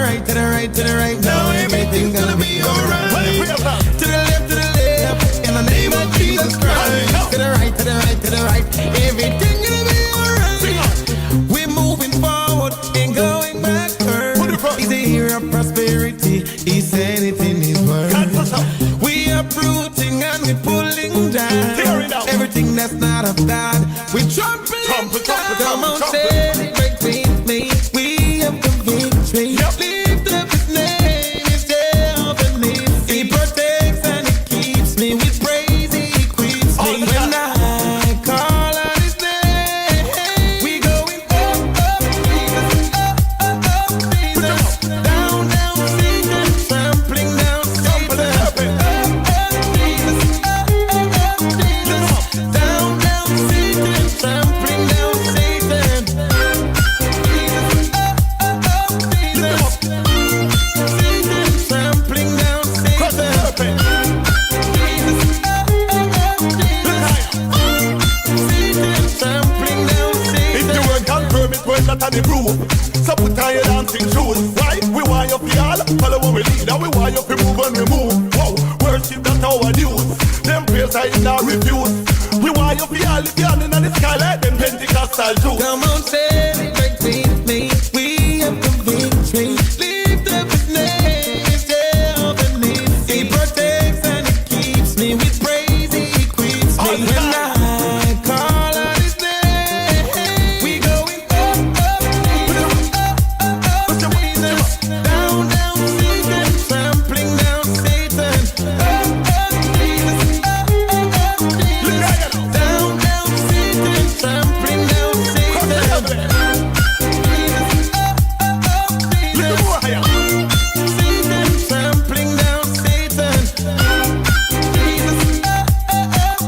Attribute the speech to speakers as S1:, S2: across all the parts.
S1: right, to the right, to the right. Now everything's gonna be alright. To the left, in the name of Jesus Christ. To the right, to the right, to the right. Everything gonna be alright. We're moving forward and going backward. He's the hero of prosperity. He said it in his word. We are uprooting and we're pulling down everything that's not of God. We trample it down. Come on, celebrate with me. We have the victory. Lift up his name. He's Jehovah Nissi. He protects and he keeps me. With praise he equips me. When I call on his name, we going up, up, Jesus, Jesus. Down, down, Satan, trampling down Satan. Up, Jesus, Jesus. Down, down, Satan, trampling down Satan. Jesus, Jesus. Satan, trampling down Satan. Jesus, Jesus. Satan, trampling down
S2: If
S1: Satan.
S2: you were confirm it, well, that the proof. So put on your dancing shoes. Right? We want you to all follow what we lead. And we want you to move and remove. Whoa, worship, that's our news. Them prayers I did not refuse. We want you to all live beyond in the sky like them Pentecostal Jews.
S1: Come on, celebrate with me. We have the victory. Lift up his name. He's Jehovah Nissi. He protects and he keeps me. With praise he equips me. When I call on his name, we going up, up, Jesus, Jesus. Down, down, Satan, trampling down Satan. Jesus, Jesus. Down, down, Satan, trampling down Satan. Satan, trampling down Satan.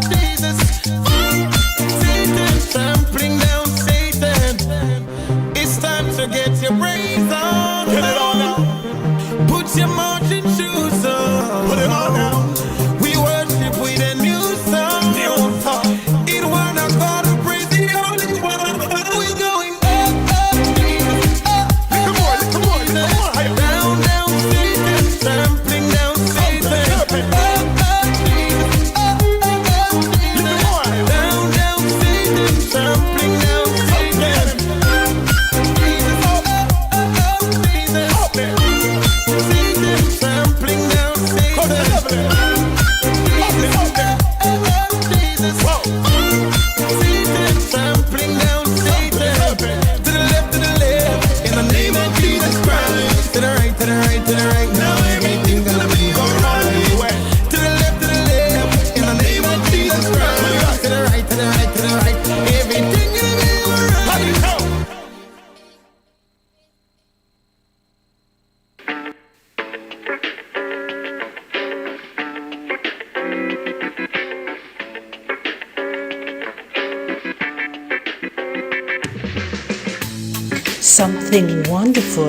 S1: Jesus, Satan, trampling down Satan. It's time to get your praise on.
S2: Get it on now.
S1: Put your marching shoes on.
S2: Put it on now.
S1: We worship with a new song.
S2: New song.
S1: In one accord, we praise the Holy One. We going up, up, Jesus, up,
S2: Come on, come on, come on. Higher.
S1: down, down, Satan, trampling down Satan. Up, up, Jesus, up, Jesus. Down, down, Satan, trampling down Satan. Jesus,
S2: Up there.
S1: Satan, trampling down
S2: Come
S1: Satan.
S2: there, up there. Up there.
S1: Jesus,
S2: Whoa.
S1: Satan, trampling down Satan.
S2: Up there.
S1: To the left, in the name of Jesus Christ. To the right, to the right, to the right. Now everything's gonna be alright. To the left, in the name of Jesus Christ. To the right, to the right, to the right. Everything's gonna be alright.
S3: Something wonderful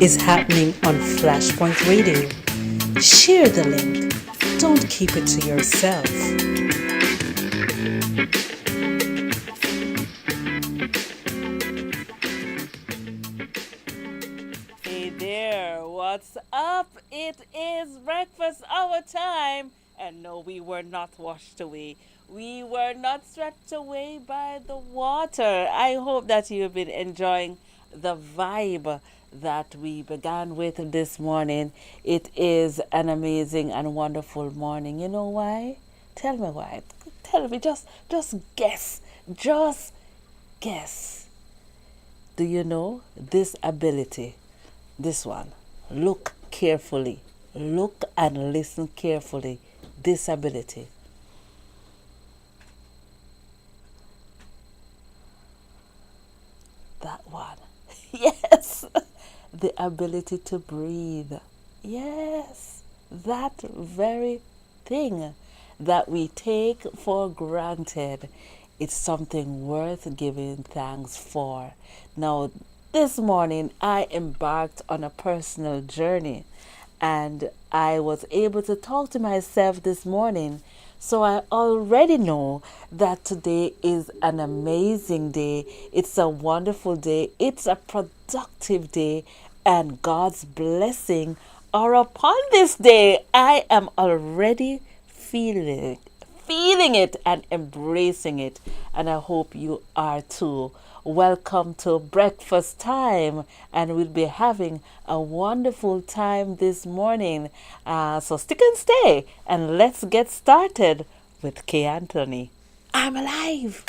S3: is happening on Flashpoint Radio. Share the link. Don't keep it to yourself.
S4: Hey there, what's up? It is breakfast hour time. And no, we were not washed away. We were not swept away by the water. I hope that you've been enjoying the vibe that we began with this morning. It is an amazing and wonderful morning. You know why? Tell me why. Tell me, just guess. Just guess. Do you know this ability? This one. Look carefully. Look and listen carefully. This ability. That one. Yes. The ability to breathe. Yes. That very thing that we take for granted. It's something worth giving thanks for. Now, this morning I embarked on a personal journey, and I was able to talk to myself this morning. So I already know that today is an amazing day. It's a wonderful day. It's a productive day. and God's blessing are upon this day. I am already feeling it and embracing it, and I hope you are too. Welcome to breakfast time, and we'll be having a wonderful time this morning. So stick and stay, and let's get started with K. Anthony. I'm alive.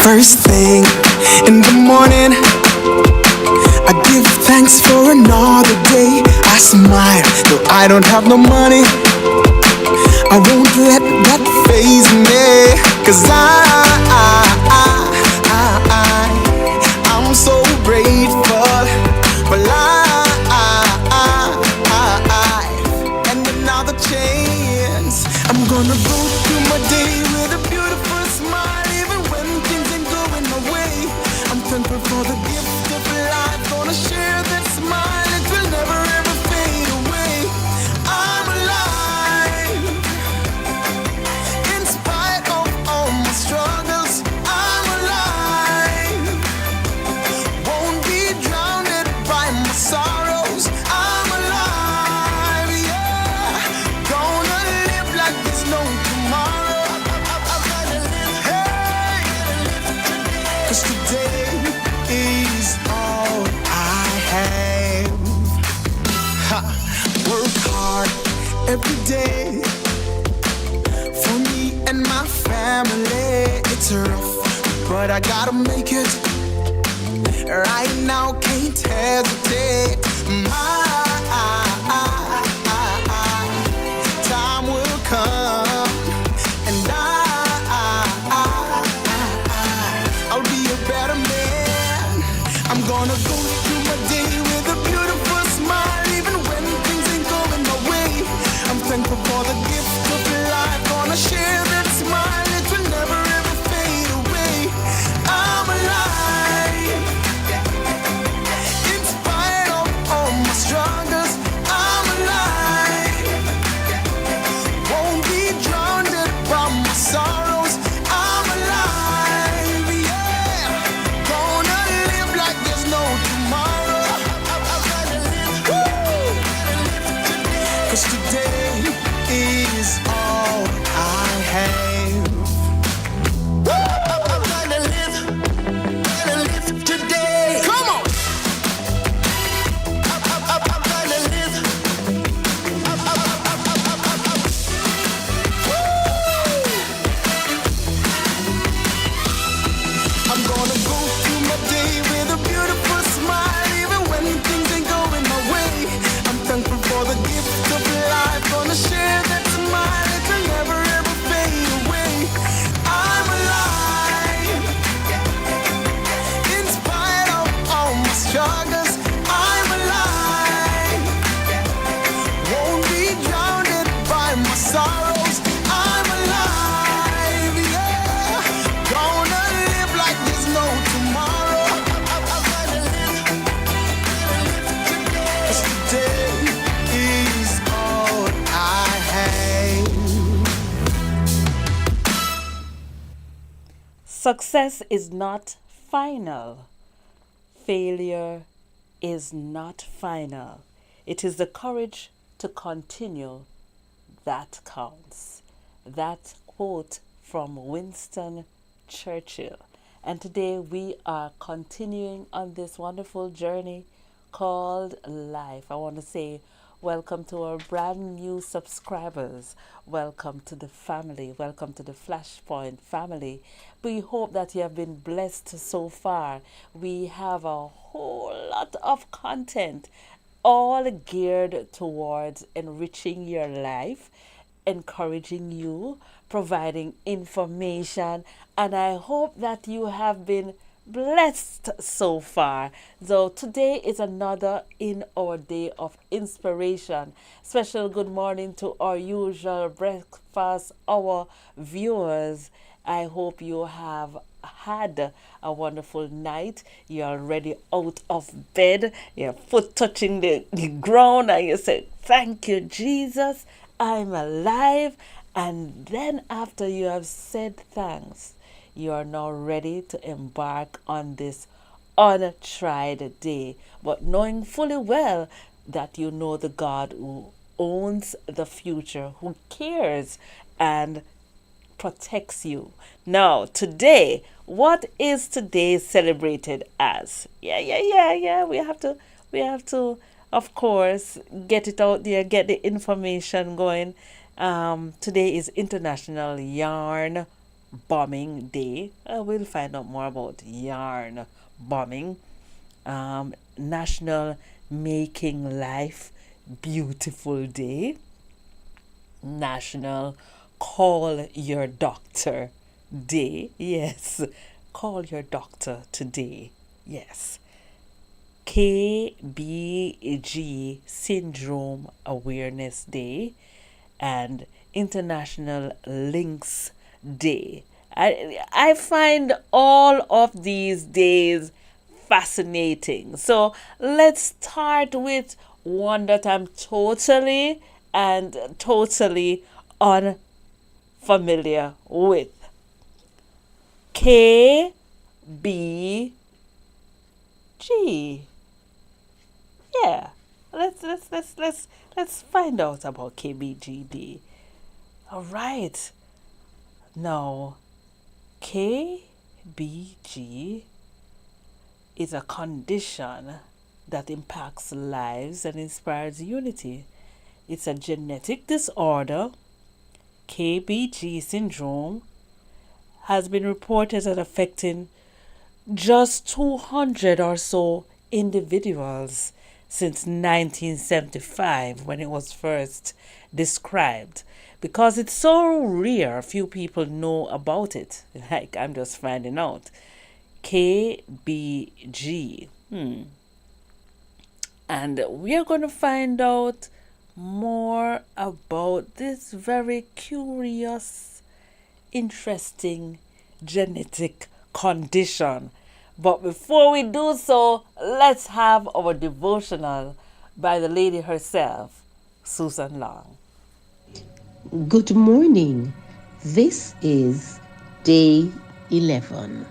S1: First thing in the morning, I give thanks for another day. I smile, though I don't have no money. I won't let that faze me, 'cause I'm so grateful for life and another chance. I'm gonna go through my day with a beautiful smile, even when things ain't going my way. I'm thankful for the gift of life, gonna share that smile, it will never ever fade away. I'm alive, in spite of all my struggles. I'm alive, won't be drowned by my sorrows. I'm alive, yeah, gonna live like there's no tomorrow. Hey, 'cause today is all I have. Ha. Work hard every day for me and my family. It's rough, but I gotta make it. Right now, can't hesitate. My time will come, and I'll be a better man. I'm gonna go through my day with a beautiful smile, even when things ain't going my way. I'm thankful for the gift of life, gonna share that smile, it will never ever fade away. I'm alive, in spite of all my struggles. I'm alive, won't be drowned by my sorrows. I'm alive, yeah, gonna live like there's no tomorrow. Woo! 'Cause today is all I have. I'm gonna live today. Come on. I'm gonna live. I'm gonna go through my day with a beautiful smile, even when things ain't going my way. I'm thankful for the gift of life, gonna share that smile, it will never ever fade away. I'm alive, in spite of all my struggles. I'm alive, won't be drowned by my sorrows. I'm alive, yeah, gonna live like there's no tomorrow. 'Cause today is all I have.
S4: Success is not final. Failure is not final. It is the courage to continue that counts. That quote from Winston Churchill. And today we are continuing on this wonderful journey called life. I want to say welcome to our brand new subscribers. Welcome to the family. Welcome to the Flashpoint family. We hope that you have been blessed so far. We have a whole lot of content, all geared towards enriching your life, encouraging you, providing information, and I hope that you have been blessed so far. So today is another in our day of inspiration. Special good morning to our usual breakfast hour viewers. I hope you have had a wonderful night. You're already out of bed, your foot touching the ground, and you say, "Thank you, Jesus, I'm alive." And then after you have said thanks, You are now ready to embark on this untried day, but knowing fully well that you know the God who owns the future, who cares and protects you. Now, today, what is today celebrated as? Yeah. We have to, of course, get it out there, get the information going. Today is International Yarn Bombing Day. We'll find out more about yarn bombing. National Making Life Beautiful Day. National Call Your Doctor Day. Yes, call your doctor today. Yes. KBG Syndrome Awareness Day and International Links Day. I find all of these days fascinating. So let's start with one that I'm totally unfamiliar with. KBG. Yeah. Let's find out about KBGD. All right. Now, KBG is a condition that impacts lives and inspires unity. It's a genetic disorder. KBG syndrome has been reported as affecting just 200 or so individuals since 1975 when it was first described. Because it's so rare, few people know about it. Like, I'm just finding out. KBG. And we are going to find out more about this very curious, interesting genetic condition. But before we do so, let's have our devotional by the lady herself, Susan Long.
S5: Good morning. This is day 11.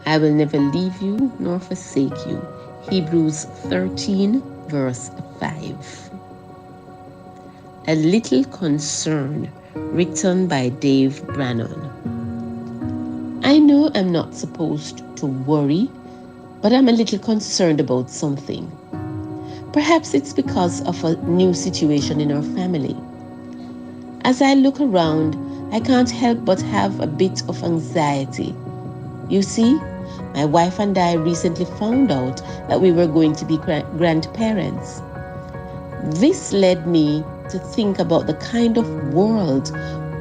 S5: I will never leave you nor forsake you. Hebrews 13, verse 5. A Little Concern, written by Dave Brannon. I know I'm not supposed to worry, but I'm a little concerned about something. Perhaps it's because of a new situation in our family. As I look around, I can't help but have a bit of anxiety. You see, my wife and I recently found out that we were going to be grandparents. This led me to think about the kind of world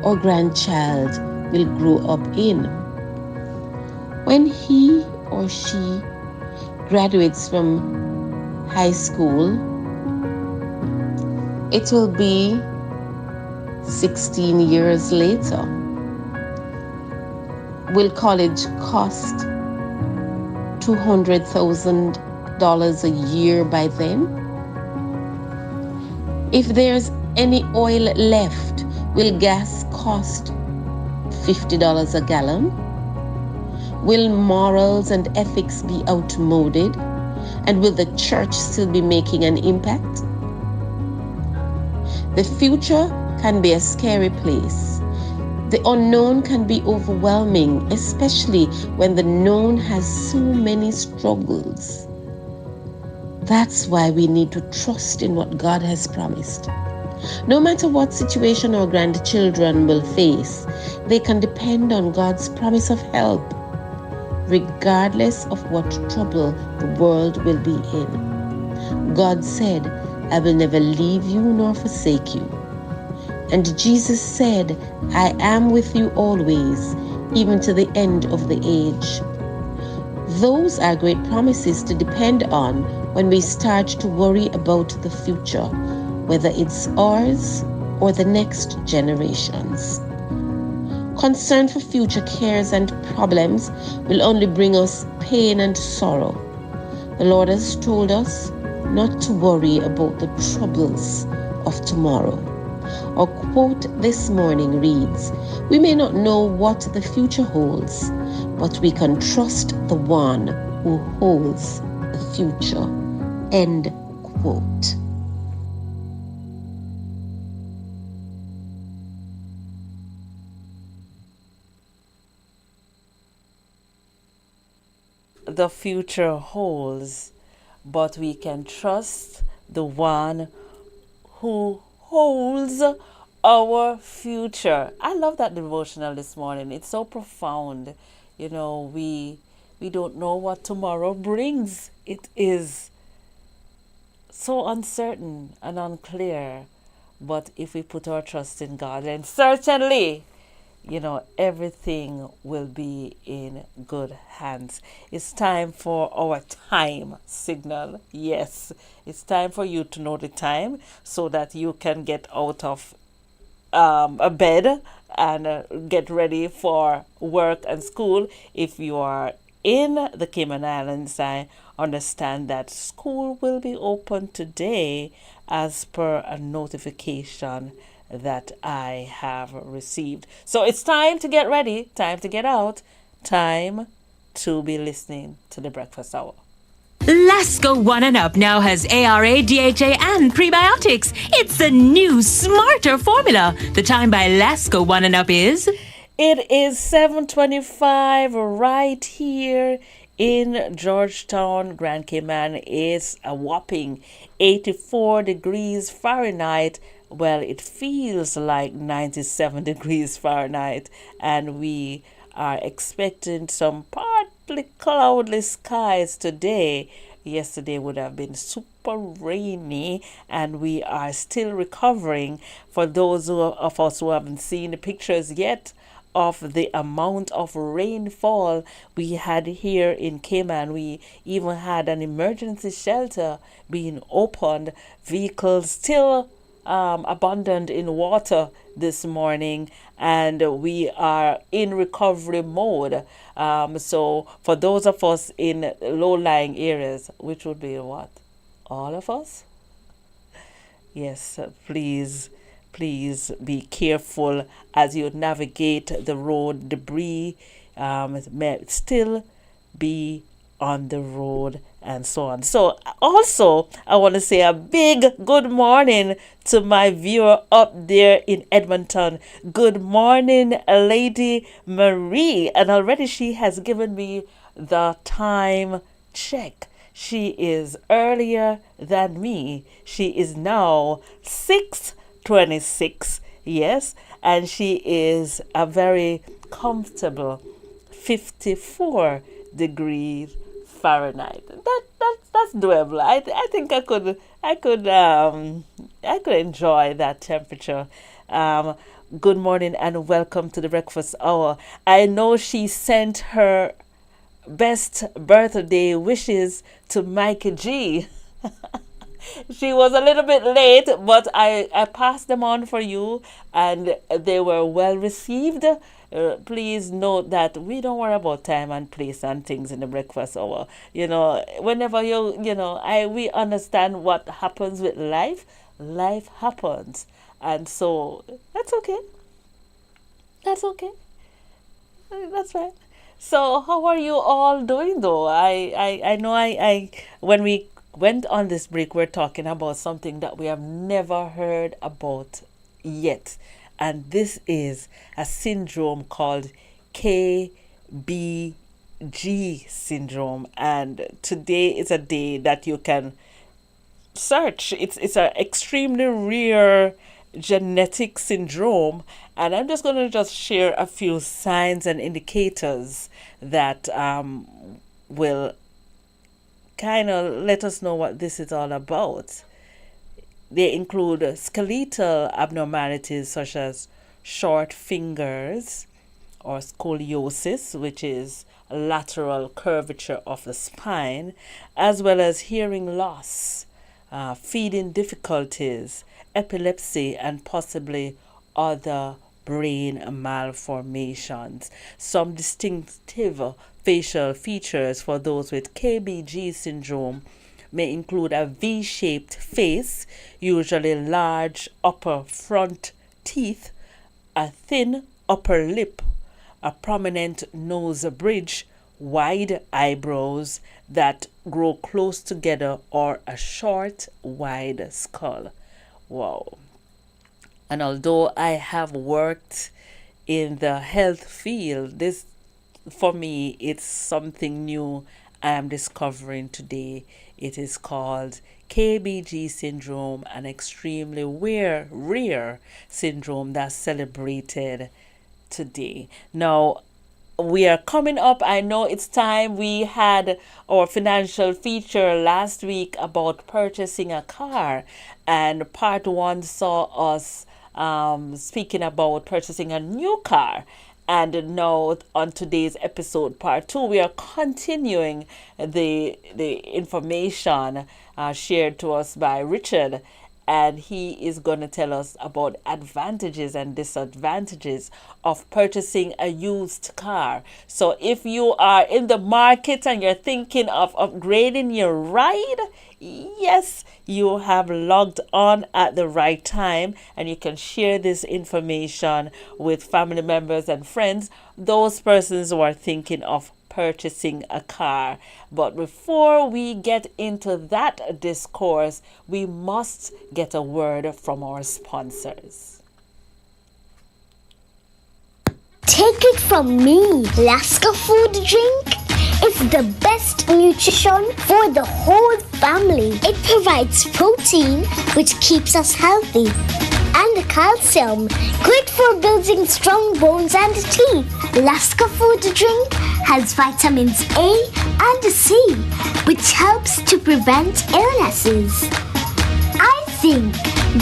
S5: our grandchild will grow up in. When he or she graduates from high school, it will be 16 years later. Will college cost $200,000 a year by then? If there's any oil left, will gas cost $50 a gallon? Will morals and ethics be outmoded? And will the church still be making an impact? The future can be a scary place. The unknown can be overwhelming, especially when the known has so many struggles. That's why we need to trust in what God has promised. No matter what situation our grandchildren will face, they can depend on God's promise of help, regardless of what trouble the world will be in. God said, I will never leave you nor forsake you. And Jesus said, I am with you always, even to the end of the age. Those are great promises to depend on when we start to worry about the future, whether it's ours or the next generations. Concern for future cares and problems will only bring us pain and sorrow. The Lord has told us not to worry about the troubles of tomorrow. Our quote this morning reads, "We may not know what the future holds, but we can trust the one who holds the future." End quote.
S4: The future holds, but we can trust the one who holds our future. I love that devotional this morning. It's so profound. You know, we don't know what tomorrow brings. It is so uncertain and unclear. But if we put our trust in God, then certainly, you know, everything will be in good hands. It's time for our time signal. Yes, it's time for you to know the time so that you can get out of a bed and get ready for work and school. If you are in the Cayman Islands, I understand that school will be open today as per a notification that I have received. So it's time to get ready, time to get out, time to be listening to the breakfast hour.
S6: Lasco One and Up now has ARA, DHA, and prebiotics. It's a new, smarter formula. The time by Lasco One and Up is...
S4: It is 7:25 right here in Georgetown. Grand Cayman is a whopping 84 degrees Fahrenheit. Well, it feels like 97 degrees Fahrenheit, and we are expecting some partly cloudless skies today. Yesterday would have been super rainy, and we are still recovering. For those of us who haven't seen the pictures yet of the amount of rainfall we had here in Cayman, we even had an emergency shelter being opened. Vehicles still abundant in water this morning, and we are in recovery mode. So for those of us in low-lying areas, which would be what? All of us? Yes, please be careful as you navigate the road. Debris may still be on the road and so on. So also, I want to say a big good morning to my viewer up there in Edmonton. Good morning, Lady Marie. And already she has given me the time check. She is earlier than me. She is now 6:26. Yes, and she is a very comfortable 54 degrees Fahrenheit. That's doable. I think I could enjoy that temperature. Good morning and welcome to the breakfast hour. I know she sent her best birthday wishes to Mikey G. She was a little bit late, but I passed them on for you, and they were well received. Please note that we don't worry about time and place and things in the breakfast hour. You know, whenever we understand what happens with life. Life happens, and so that's okay. That's okay. That's right. So how are you all doing though? I know I when we went on this break, we're talking about something that we have never heard about yet. And this is a syndrome called KBG syndrome. And today is a day that you can search. It's an extremely rare genetic syndrome. And I'm just going to just share a few signs and indicators that will kind of let us know what this is all about. They include skeletal abnormalities such as short fingers or scoliosis, which is lateral curvature of the spine, as well as hearing loss, feeding difficulties, epilepsy, and possibly other brain malformations. Some distinctive facial features for those with KBG syndrome may include a V-shaped face, usually large upper front teeth, a thin upper lip, a prominent nose bridge, wide eyebrows that grow close together, or a short, wide skull. Wow. And although I have worked in the health field, this, for me, it's something new I am discovering today. It is called KBG syndrome, an extremely rare syndrome that's celebrated today. Now, we are coming up. I know it's time. We had our financial feature last week about purchasing a car, and part one saw us speaking about purchasing a new car. And now on today's episode, part two, we are continuing the information shared to us by Richard, and he is going to tell us about advantages and disadvantages of purchasing a used car. So if you are in the market and you're thinking of upgrading your ride, yes, you have logged on at the right time, and you can share this information with family members and friends, those persons who are thinking of purchasing a car. But before we get into that discourse, we must get a word from our sponsors.
S7: Take it from me, Lasco Food Drink is the best nutrition for the whole family. It provides protein, which keeps us healthy, and calcium, great for building strong bones and teeth. Lasco Food Drink has vitamins A and C, which helps to prevent illnesses. I think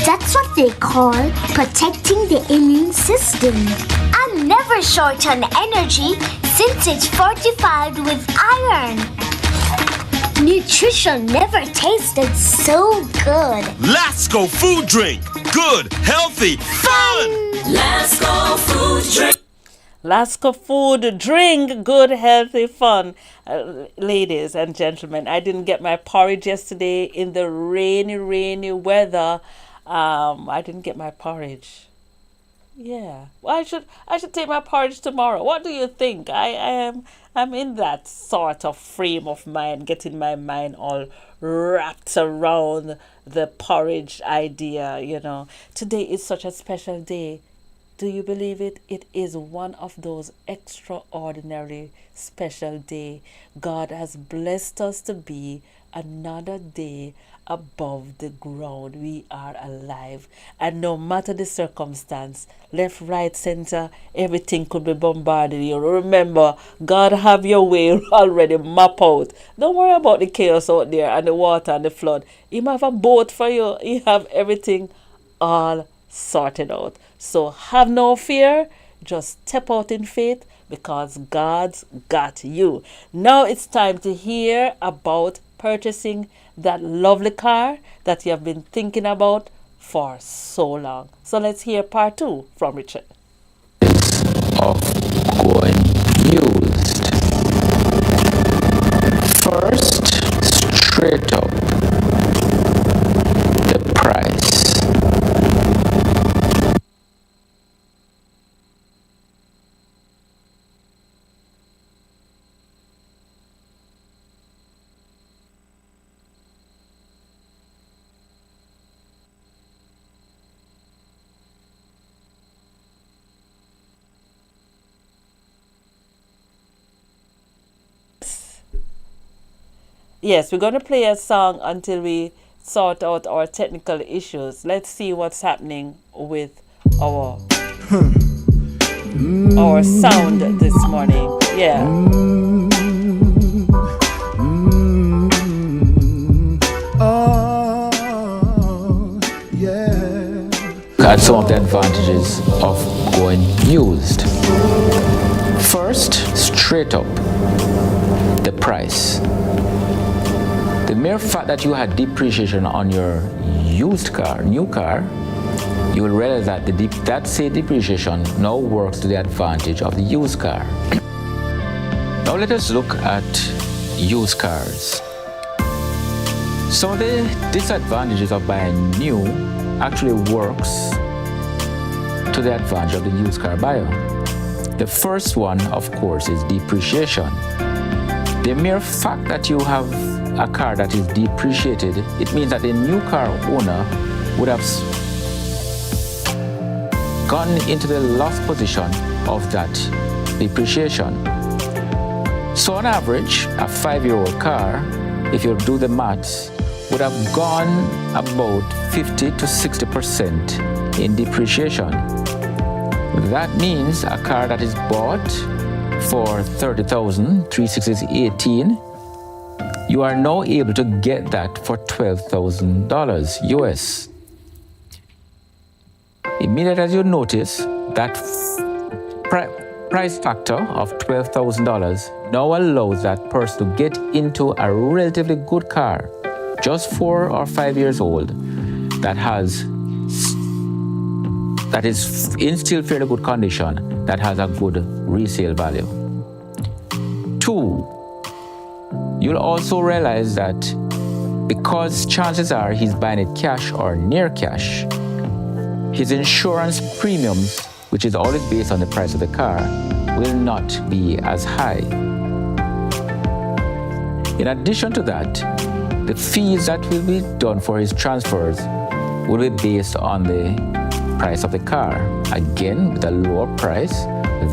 S7: that's what they call protecting the immune system. I'm never short on energy since it's fortified with iron. Nutrition never tasted so good.
S8: Lasco Food Drink. Good, healthy, fun!
S6: Lasco Food Drink.
S4: Lasco Food Drink, good, healthy, fun. Ladies and gentlemen, I didn't get my porridge yesterday in the rainy weather. I didn't get my porridge. Yeah, well, I should take my porridge tomorrow. What do you think? I'm in that sort of frame of mind, getting my mind all wrapped around the porridge idea, you know. Today is such a special day. Do you believe it? It is one of those extraordinary special day. God has blessed us to be another day above the ground. We are alive, and no matter the circumstance, left, right, center, everything could be bombarded. You remember, God have your way already map out. Don't worry about the chaos out there and the water and the flood. He might have a boat for you. He have everything all sorted out. So have no fear. Just step out in faith, because God's got you. Now it's time to hear about purchasing that lovely car that you have been thinking about for so long. So let's hear part two from Richard.
S9: Of going used. First, straight up, the price.
S4: Yes, we're going to play a song until we sort out our technical issues. Let's see what's happening with our sound this morning. Yeah.
S9: Got some of the advantages of going used. First, straight up, the price. The mere fact that you had depreciation on your used car, new car, you will realize that that same depreciation now works to the advantage of the used car. Now let us look at used cars. Some of the disadvantages of buying new actually works to the advantage of the used car buyer. The first one, of course, is depreciation. The mere fact that you have a car that is depreciated, it means that the new car owner would have gone into the loss position of that depreciation. So on average, a 5-year-old car, if you do the maths, would have gone about 50 to 60% in depreciation. That means a car that is bought for $30,000, 360 is 18, you are now able to get that for $12,000 US. Immediately as you notice, that price factor of $12,000 now allows that person to get into a relatively good car, just 4 or 5 years old, that is in still fairly good condition, that has a good resale value. 2, you'll also realize that because chances are he's buying it cash or near cash, his insurance premiums, which is always based on the price of the car, will not be as high. In addition to that, the fees that will be done for his transfers will be based on the price of the car. Again, with a lower price,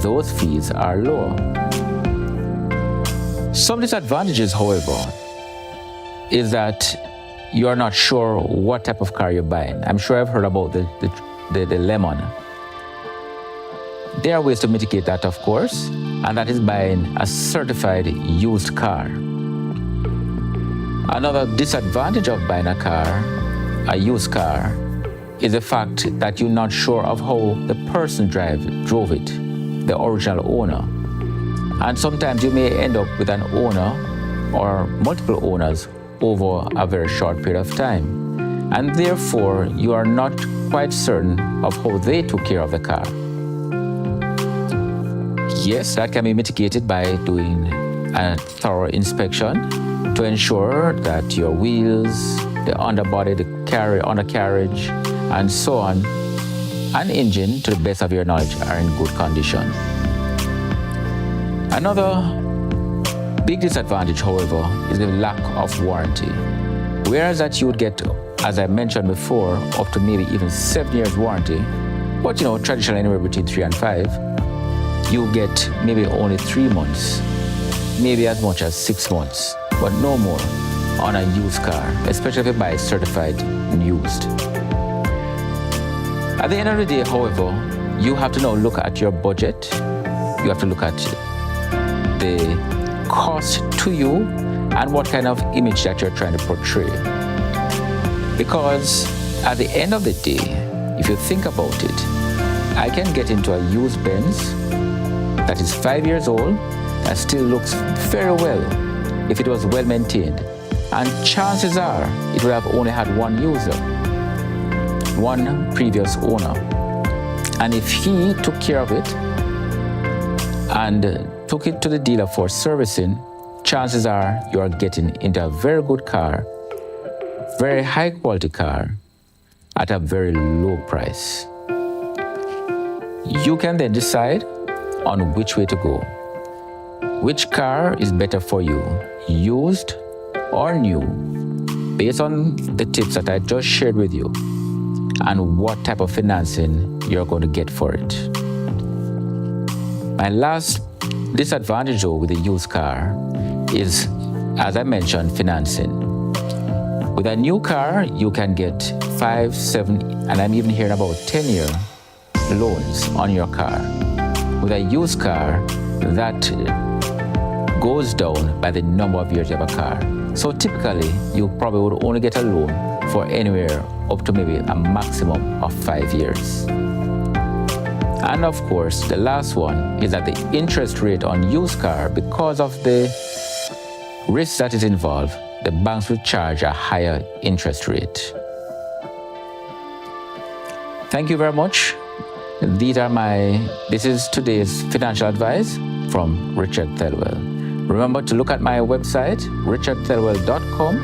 S9: those fees are lower. Some disadvantages, however, is that you are not sure what type of car you're buying. I'm sure I've heard about the lemon. There are ways to mitigate that, of course, and that is buying a certified used car. Another disadvantage of buying a used car, is the fact that you're not sure of how the person drove it, the original owner. And sometimes you may end up with an owner or multiple owners over a very short period of time. And therefore, you are not quite certain of how they took care of the car. Yes, that can be mitigated by doing a thorough inspection to ensure that your wheels, the underbody, the undercarriage, and so on, and engine, to the best of your knowledge, are in good condition. Another big disadvantage, however, is the lack of warranty. Whereas that you would get, as I mentioned before, up to maybe even 7 years warranty, but traditionally anywhere between 3 and 5, you get maybe only 3 months, maybe as much as 6 months, but no more on a used car, especially if you buy certified used. At the end of the day, however, you have to now look at your budget. You have to look at the cost to you and what kind of image that you're trying to portray. Because at the end of the day, if you think about it, I can get into a used Benz that is 5 years old that still looks very well if it was well maintained. And chances are it would have only had one user, one previous owner. And if he took care of it and took it to the dealer for servicing, chances are you are getting into a very good car, very high quality car at a very low price. You can then decide on which way to go. Which car is better for you, used or new, based on the tips that I just shared with you and what type of financing you're going to get for it. My last disadvantage though with a used car is, as I mentioned, financing. With a new car, you can get 5, 7, and I'm even hearing about 10-year loans on your car. With a used car, that goes down by the number of years you have a car. So typically, you probably would only get a loan for anywhere up to maybe a maximum of 5 years. And of course, the last one is that the interest rate on used car, because of the risk that is involved, the banks will charge a higher interest rate. Thank you very much. This is today's financial advice from Richard Thelwell. Remember to look at my website, richardthelwell.com,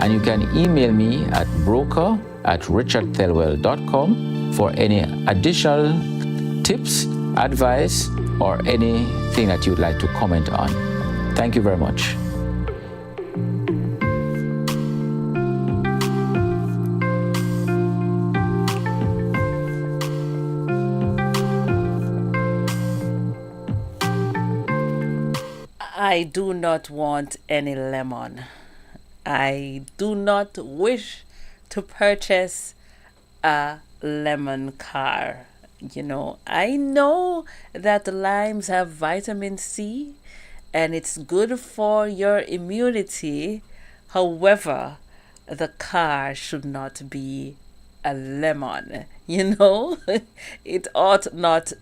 S9: And you can email me at broker@richardthelwell.com for any additional tips, advice, or anything that you'd like to comment on. Thank you very much.
S4: I do not want any lemon. I do not wish to purchase a lemon car. You know, I know that limes have vitamin C and it's good for your immunity. However, the car should not be a lemon. You know, it ought not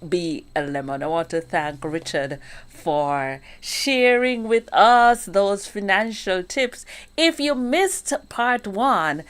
S4: be a lemon. I want to thank Richard for sharing with us those financial tips. If you missed part one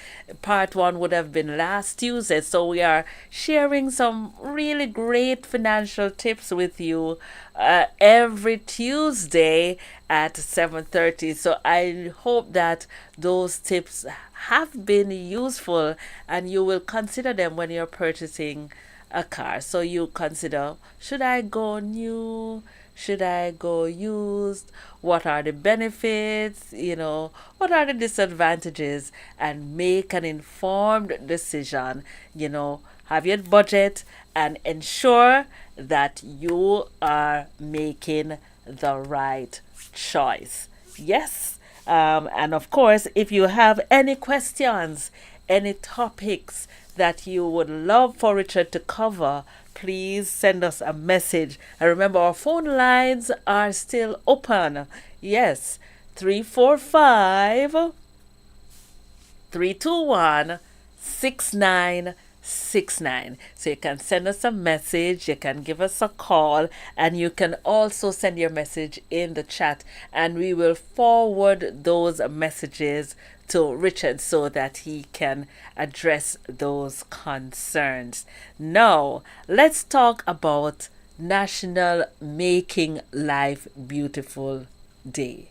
S4: would have been last Tuesday. So we are sharing some really great financial tips with you every Tuesday at 7:30. So I hope that those tips have been useful and you will consider them when you're purchasing a car. So you consider, should I go new? Should I go used? What are the benefits? You know, what are the disadvantages? And make an informed decision. You know, have your budget and ensure that you are making the right choice. Yes. And of course, if you have any questions, any topics that you would love for Richard to cover, please send us a message. And remember, our phone lines are still open. Yes, 345 321 6969. So you can send us a message, you can give us a call, and you can also send your message in the chat, and we will forward those messages to Richard so that he can address those concerns. Now, let's talk about National Making Life Beautiful Day.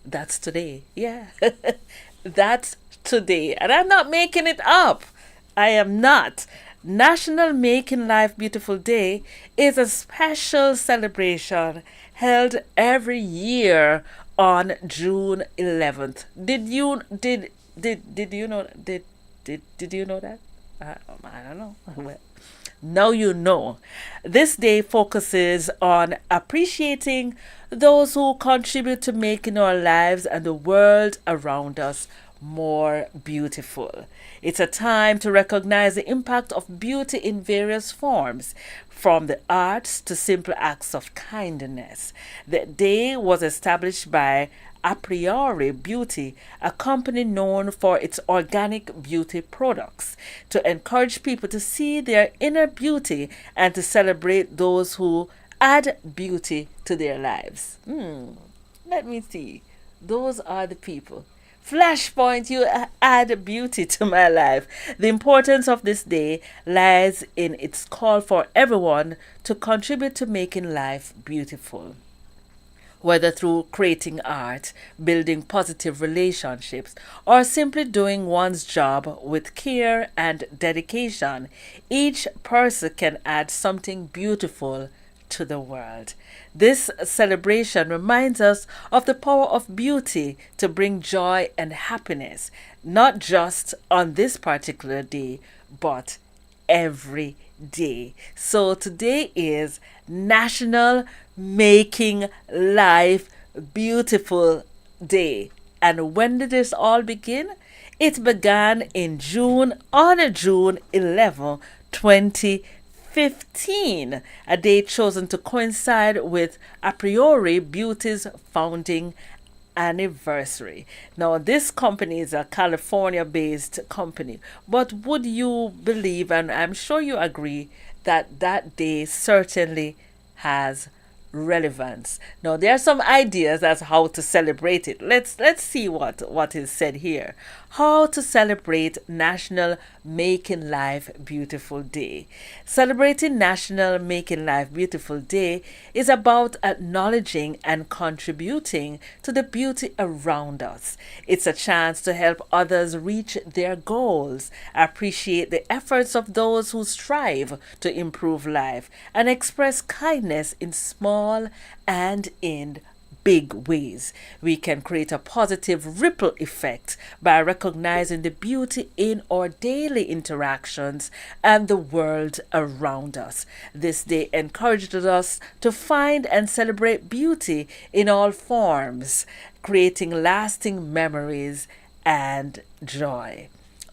S4: That's today. Yeah. That's today. And I'm not making it up. I am not. National Making Life Beautiful Day is a special celebration held every year on June 11th. Did you know that? I don't know. Well, now you know. This day focuses on appreciating those who contribute to making our lives and the world around us more beautiful. It's a time to recognize the impact of beauty in various forms, from the arts to simple acts of kindness. The day was established by A Priori Beauty, a company known for its organic beauty products, to encourage people to see their inner beauty and to celebrate those who add beauty to their lives. Let me see. Those are the people. Flashpoint, you add beauty to my life. The importance of this day lies in its call for everyone to contribute to making life beautiful. Whether through creating art, building positive relationships, or simply doing one's job with care and dedication, each person can add something beautiful to the world. This celebration reminds us of the power of beauty to bring joy and happiness, not just on this particular day, but every day. So today is National Making Life Beautiful Day. And when did this all begin? It began in June, on June 11, 2015, a date chosen to coincide with A Priori Beauty's founding anniversary. Now, this company is a California-based company, but would you believe, and I'm sure you agree, that that day certainly has relevance. Now there are some ideas as how to celebrate it. Let's see what is said here. How to celebrate National Making Life Beautiful Day. Celebrating National Making Life Beautiful Day is about acknowledging and contributing to the beauty around us. It's a chance to help others reach their goals, appreciate the efforts of those who strive to improve life, and express kindness in small and in big ways. We can create a positive ripple effect by recognizing the beauty in our daily interactions and the world around us. This day encourages us to find and celebrate beauty in all forms, creating lasting memories and joy.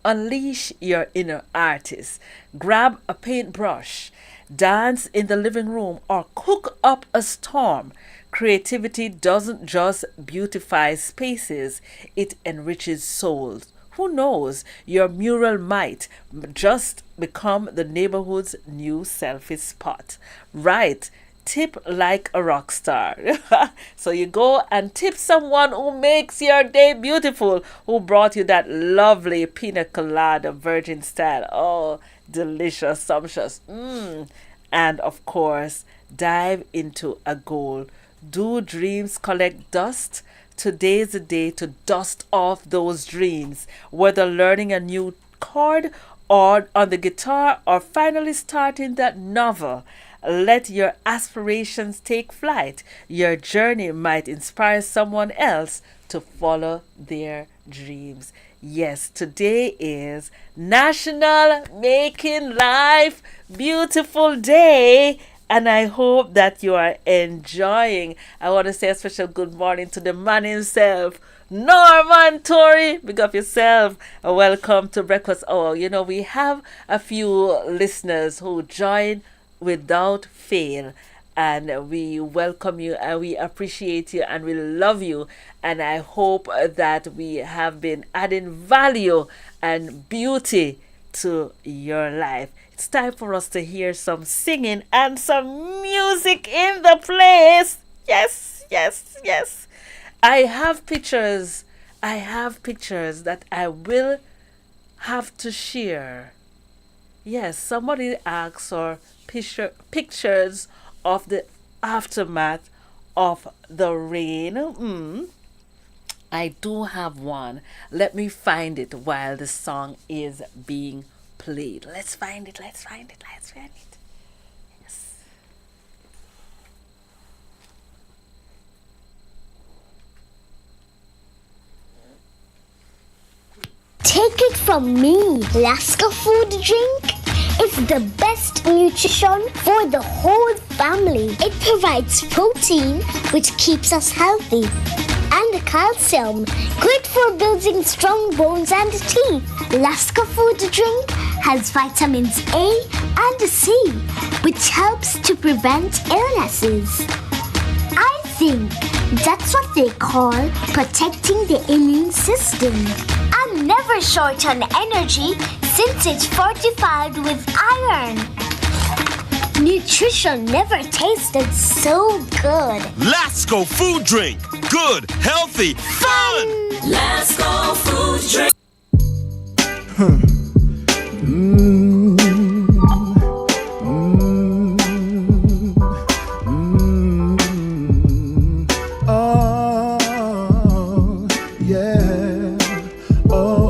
S4: Unleash your inner artist. Grab a paintbrush, dance in the living room, or cook up a storm. Creativity doesn't just beautify spaces, it enriches souls. Who knows, your mural might just become the neighborhood's new selfie spot. Right, tip like a rock star. So you go and tip someone who makes your day beautiful, who brought you that lovely pina colada virgin style. Oh, delicious, sumptuous. And of course, dive into a goal. Do dreams collect dust? Today's the day to dust off those dreams, whether learning a new chord or on the guitar or finally starting that novel. Let your aspirations take flight. Your journey might inspire someone else to follow their dreams. Yes, today is National Making Life Beautiful Day. And I hope that you are enjoying. I want to say a special good morning to the man himself, Norman Tory. Big up yourself. Welcome to Breakfast Hour. You know, we have a few listeners who join without fail. And we welcome you and we appreciate you and we love you. And I hope that we have been adding value and beauty to your life. It's time for us to hear some singing and some music in the place. Yes, yes, yes. I have pictures that I will have to share. Yes, somebody asked for pictures of the aftermath of the rain. I do have one. Let me find it while the song is being played. Let's find it. Yes.
S7: Take it from me, Lasco food drink is the best nutrition for the whole family. It provides protein, which keeps us healthy, and calcium, great for building strong bones and teeth. Lasco food drink has vitamins A and C, which helps to prevent illnesses. I think that's what they call protecting the immune system. I'm never short on energy since it's fortified with iron. Nutrition never tasted so good.
S8: Lasco food drink. Good, healthy, fun!
S6: Lasco food drink.
S1: Oh, yeah. Oh.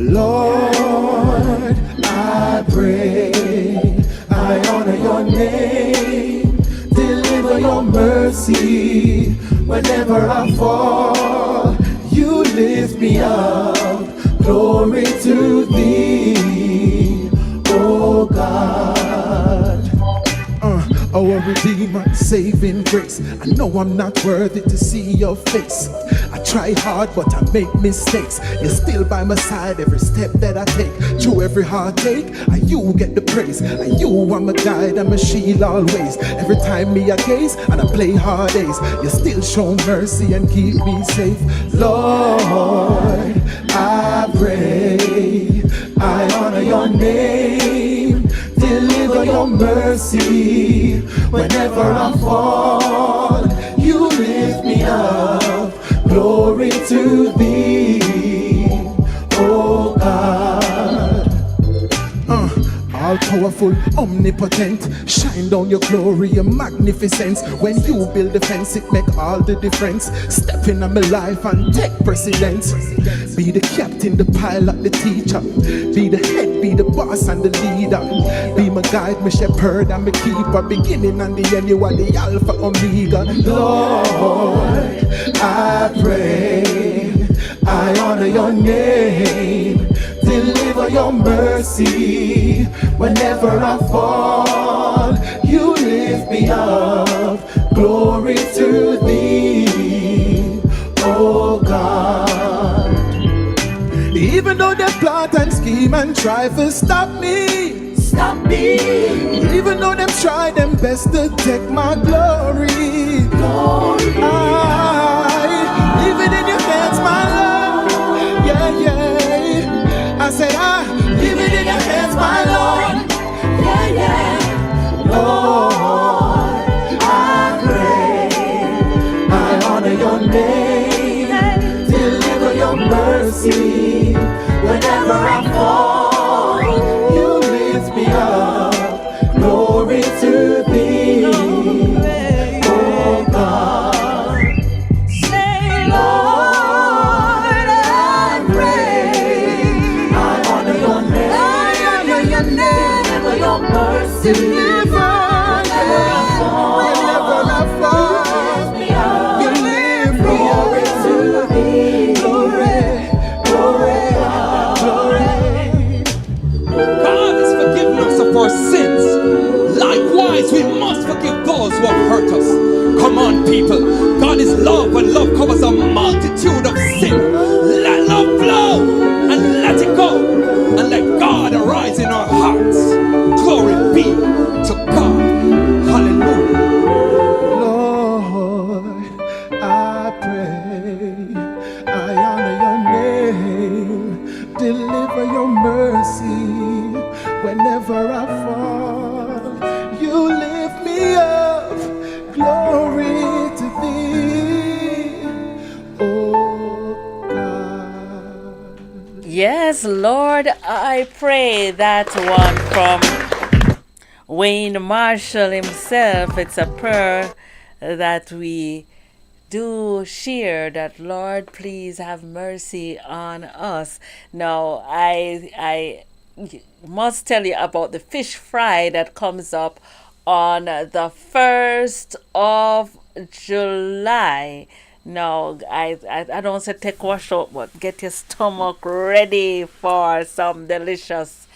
S1: Lord, I pray, I honor your name, deliver your mercy whenever I fall. You lift me up, glory to thee, oh God. Our Redeemer, saving grace. I know I'm not worthy to see your face. I try hard, but I make mistakes. You're still by my side every step that I take. Through every heartache, and you get the praise. And you are my guide and my shield always. Every time me I gaze and I play hard days, you still show mercy and keep me safe. Lord, I pray, I honor your name. Deliver your mercy. Whenever I fall, you lift me up. Glory to thee, oh God. All powerful, omnipotent, shine down your glory, your magnificence. When you build a fence, it make all the difference. Step in on my life and take precedence. Be the captain, the pilot, the teacher. Be the head, be the boss and the leader. Be my guide, my shepherd and my keeper. Beginning and the end, you are the Alpha Omega. Lord, I pray, I honor your name. Deliver your mercy. Whenever I fall, you lift me up. Glory to thee, oh God. Even though they plot and scheme and try to stop me, even though them try them best to take my glory, I leave it in your hands, my Lord. Yeah, yeah. I said I leave it in your hands, my Lord. Yeah, yeah. Lord, I pray, I honor your name. Deliver your mercy. Whenever I fall, you lift me up. Glory to thee, oh God. Say, Lord, I pray, I honor your name. Deliver your mercy. Whenever I fall, you lift me up. Glory to thee, glory.
S10: God has forgiven us of our sins. Likewise, we must forgive those who have hurt us. Come on, people. God is love, and love covers a multitude of sin. Let love flow and let it go, and let God arise in our hearts. Glory be to God. Hallelujah.
S1: Lord, I pray, I honor your name. Deliver your mercy. Whenever I fall, you lift me up. Glory to thee, oh God.
S4: Yes, Lord, I pray. That one from Wayne Marshall himself. It's a prayer that we do share, that Lord, please have mercy on us. Now, I must tell you about the fish fry that comes up on the 1st of July. Now, I don't say take wash out, but get your stomach ready for some delicious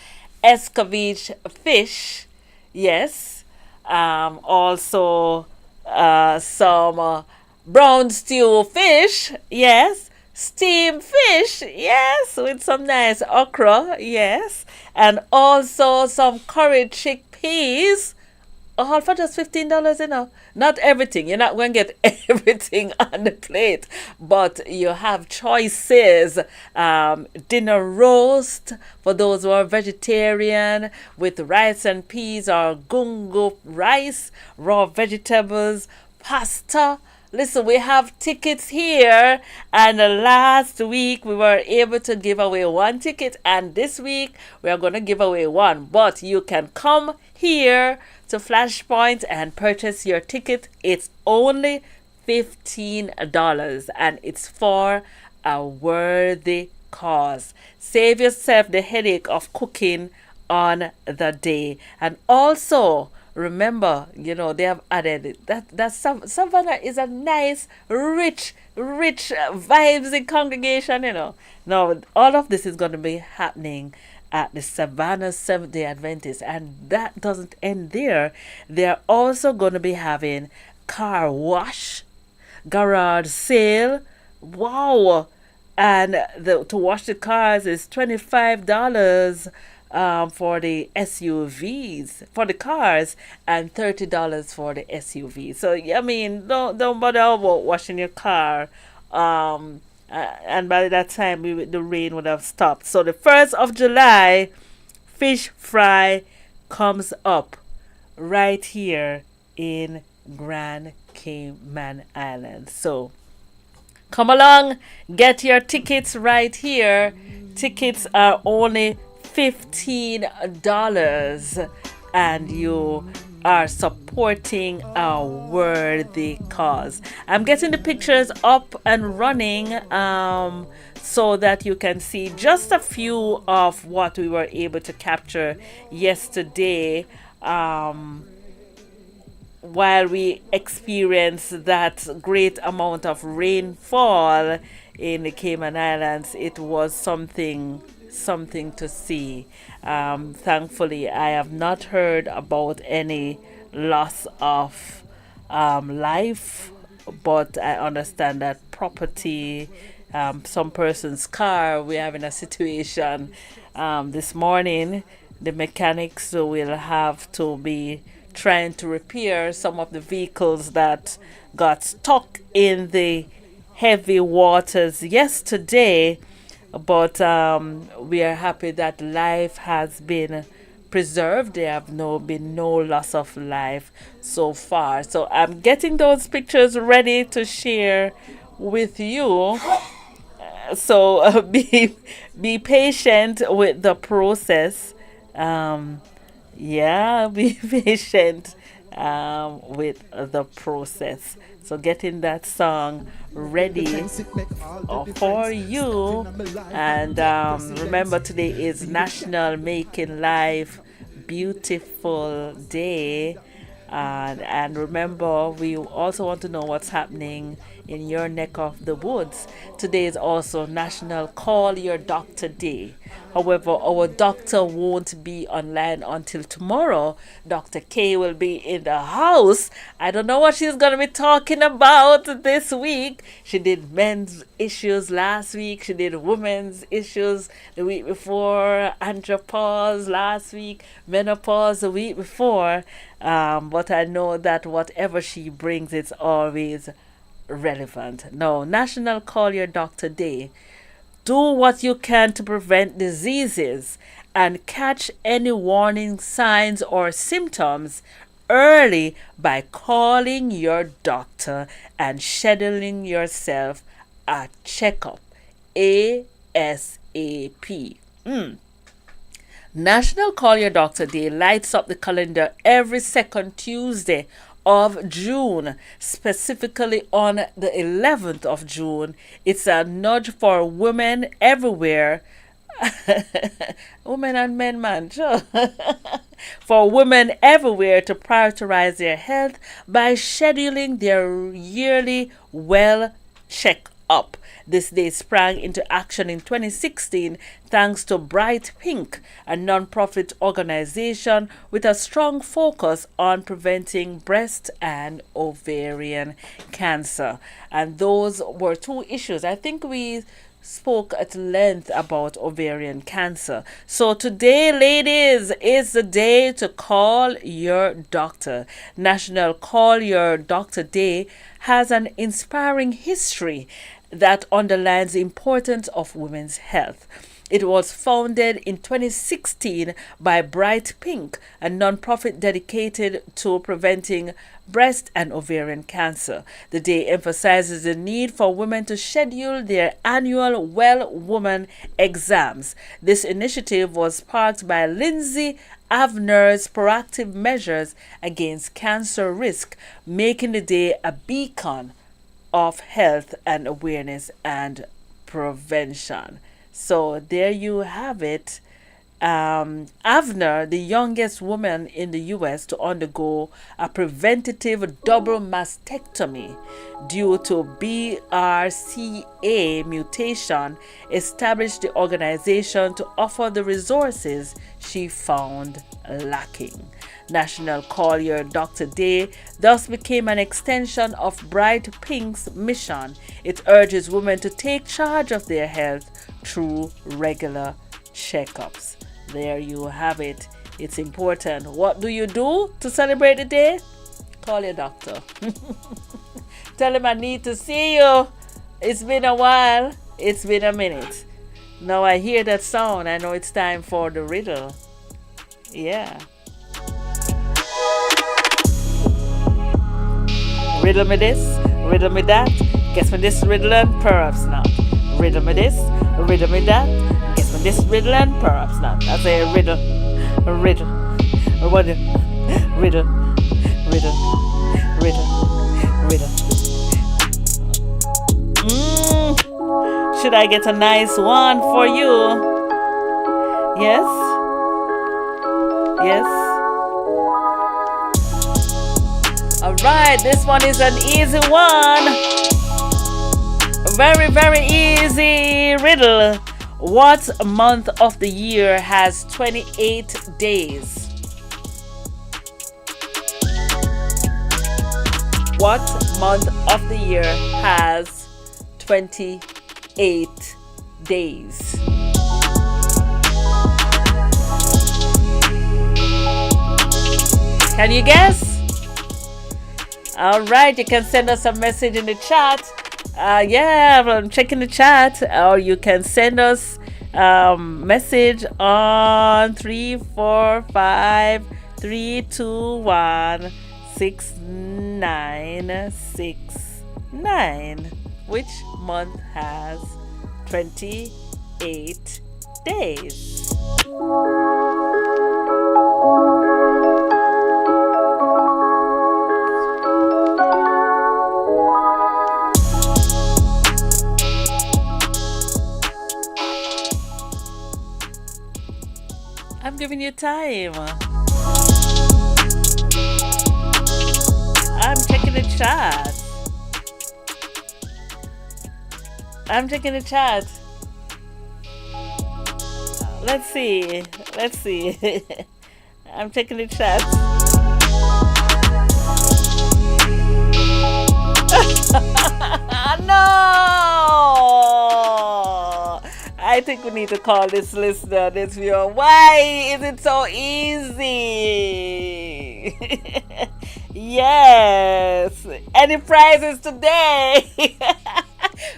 S4: escovitch fish. Yes. Also, some brown stew fish. Yes. Steamed fish. Yes. With some nice okra. Yes. And also some curried chickpeas. All for just $15, you know. Not everything. You're not going to get everything on the plate. But you have choices. Dinner roast for those who are vegetarian, with rice and peas, or gungo rice, raw vegetables, pasta. Listen, we have tickets here, and last week we were able to give away one ticket, and this week we are going to give away one. But you can come here to Flashpoint and purchase your ticket. It's only $15, and it's for a worthy cause. Save yourself the headache of cooking on the day. And also, remember, you know, they have added that Savannah is a nice, rich vibes in congregation, you know. Now, all of this is going to be happening at the Savannah Seventh-day Adventist, and that doesn't end there. They're also going to be having car wash, garage sale. Wow! And to wash the cars is $25 for the SUVs, for the cars, and $30 for the SUVs. So I mean, don't bother about washing your car. And by that time, the rain would have stopped. So the 1st of July, fish fry comes up right here in Grand Cayman Islands. So come along, get your tickets right here. Tickets are only $15 and you are supporting a worthy cause. I'm getting the pictures up and running so that you can see just a few of what we were able to capture yesterday while we experienced that great amount of rainfall in the Cayman Islands. It was something to see. Thankfully, I have not heard about any loss of life, but I understand that property, some person's car, we're having a situation this morning. The mechanics will have to be trying to repair some of the vehicles that got stuck in the heavy waters yesterday. But we are happy that life has been preserved. There have been no loss of life so far. So I'm getting those pictures ready to share with you. So be patient with the process. Be patient with the process. So getting that song ready for you. And remember, today is National Making Life Beautiful Day. And remember, we also want to know what's happening in your neck of the woods. Today is also National Call Your Doctor Day. However, our doctor won't be online until tomorrow. Dr. K will be in the house. I don't know what she's going to be talking about this week. She did men's issues last week. She did women's issues the week before. Andropause last week. Menopause the week before. But I know that whatever she brings, it's always relevant. No, National Call Your Doctor Day. Do what you can to prevent diseases and catch any warning signs or symptoms early by calling your doctor and scheduling yourself a checkup ASAP. National Call Your Doctor Day lights up the calendar every second Tuesday of June, specifically on the 11th of June. It's a nudge for women everywhere. Women and men, man, sure. For women everywhere to prioritize their health by scheduling their yearly well check-up. This day sprang into action in 2016 thanks to Bright Pink, a non-profit organization with a strong focus on preventing breast and ovarian cancer. And those were two issues. I think we spoke at length about ovarian cancer. So today, ladies, is the day to call your doctor. National Call Your Doctor Day has an inspiring history that underlines the importance of women's health. It was founded in 2016 by Bright Pink, a nonprofit dedicated to preventing breast and ovarian cancer. The day emphasizes the need for women to schedule their annual Well Woman exams. This initiative was sparked by Lindsay Avner's proactive measures against cancer risk, making the day a beacon of health and awareness and prevention. So there you have it. Avner, the youngest woman in the U.S. to undergo a preventative double mastectomy due to BRCA mutation, established the organization to offer the resources she found lacking. National Call Your Doctor Day thus became an extension of Bright Pink's mission. It urges women to take charge of their health through regular checkups. There you have it. It's important. What do you do to celebrate the day? Call your doctor. Tell him I need to see you. It's been a while. It's been a minute. Now I hear that sound. I know it's time for the riddle Yeah. Riddle me this, riddle me that. Guess me this riddle and perhaps not. Riddle me this, riddle me that. Guess me this riddle and perhaps not. I say riddle, riddle, riddle, riddle, riddle, riddle, riddle. Should I get a nice one for you? Yes? Yes? Alright, this one is an easy one. Very, very easy riddle. What month of the year has 28 days? What month of the year has 28 days? Can you guess? Alright, you can send us a message in the chat. Yeah, I'm checking the chat. Or you can send us message on 345-321-6969. Which month has 28 days? I'm giving you time. I'm checking the chat. I'm checking the chat. Let's see. Let's see. I'm checking the chat. No! I think we need to call this listener, this viewer. Why is it so easy? Yes. Any prizes today?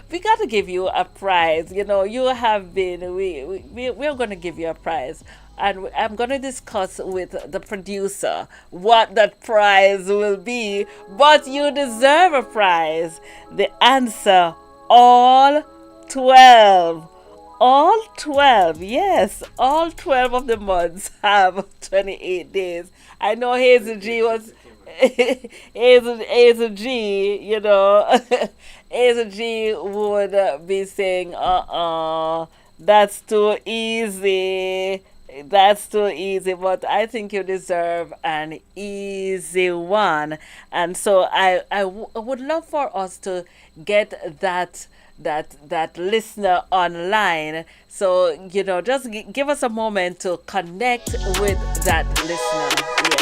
S4: We got to give you a prize. You know, you have been, we're going to give you a prize. And I'm going to discuss with the producer what that prize will be. But you deserve a prize. The answer, all 12. All 12, yes, all 12 of the months have 28 days. I know Hazel G was, Hazel G, you know, Hazel G would be saying, that's too easy. That's too easy, but I think you deserve an easy one. And so I would love for us to get that listener online. So, you know, just give us a moment to connect with that listener. Yeah.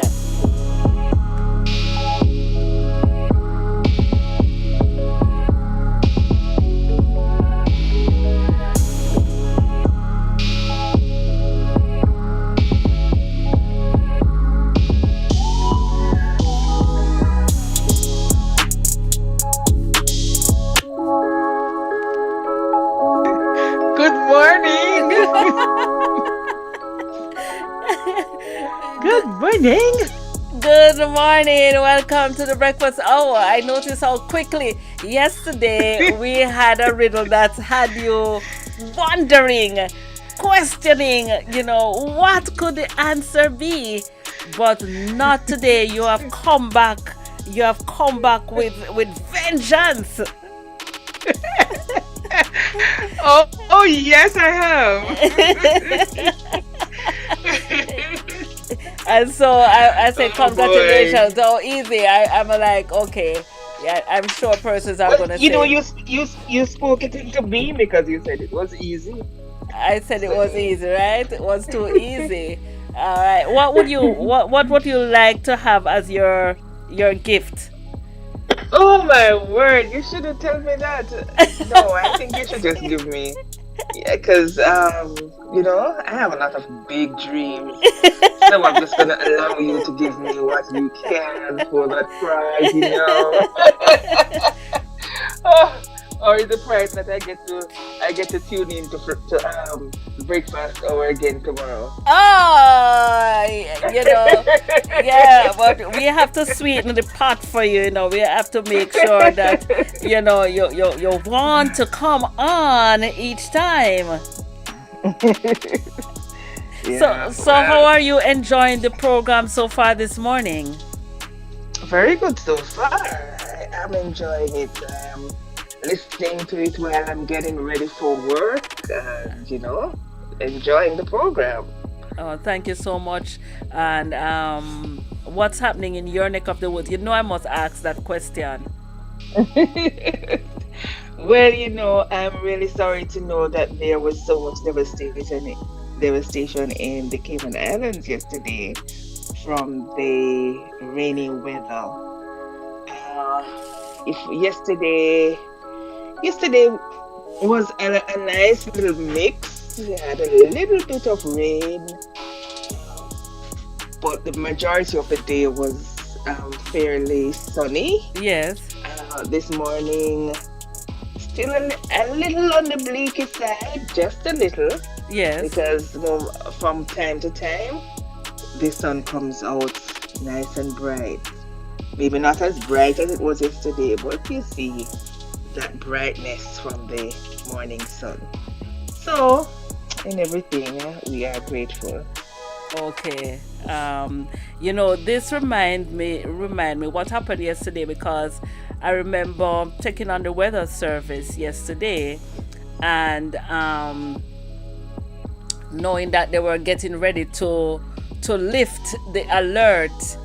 S11: Good morning. Good morning.
S4: Good morning. Welcome to the breakfast hour. I noticed how quickly yesterday we had a riddle that had you wondering, questioning, you know, what could the answer be? But not today. You have come back. You have come back with vengeance.
S11: Oh yes, I have.
S4: And so I say congratulations. So easy. I'm like, okay, yeah, I'm sure persons are gonna say.
S11: You know, you spoke it into being because you said it was easy.
S4: I said it was easy, right? It was too easy. All right. What would you like to have as your gift?
S11: Oh my word! You shouldn't tell me that. No, I think you should just give me. Yeah, because you know, I have a lot of big dreams, so I'm just gonna allow you to give me what you can for that prize, you know. Or the prize that I get to tune in to breakfast hour again tomorrow.
S4: Oh, yeah, but we have to sweeten the pot for you. We have to make sure that you want to come on each time. So how are you enjoying the program so far this morning?
S11: Very good so far. I'm enjoying it. Listening to it while I'm getting ready for work, enjoying the program.
S4: Oh, thank you so much. And what's happening in your neck of the woods? I must ask that question.
S11: Well, I'm really sorry to know that there was so much devastation in the Cayman Islands yesterday from the rainy weather. Yesterday was a nice little mix. We had a little bit of rain, but the majority of the day was fairly sunny.
S4: Yes.
S11: This morning, still a little on the bleaky side, just a little.
S4: Yes.
S11: Because from time to time, the sun comes out nice and bright. Maybe not as bright as it was yesterday, but you see that brightness from the morning sun. So, in everything, we are grateful.
S4: Okay. This remind me what happened yesterday, because I remember taking on the weather service yesterday and knowing that they were getting ready to lift the alert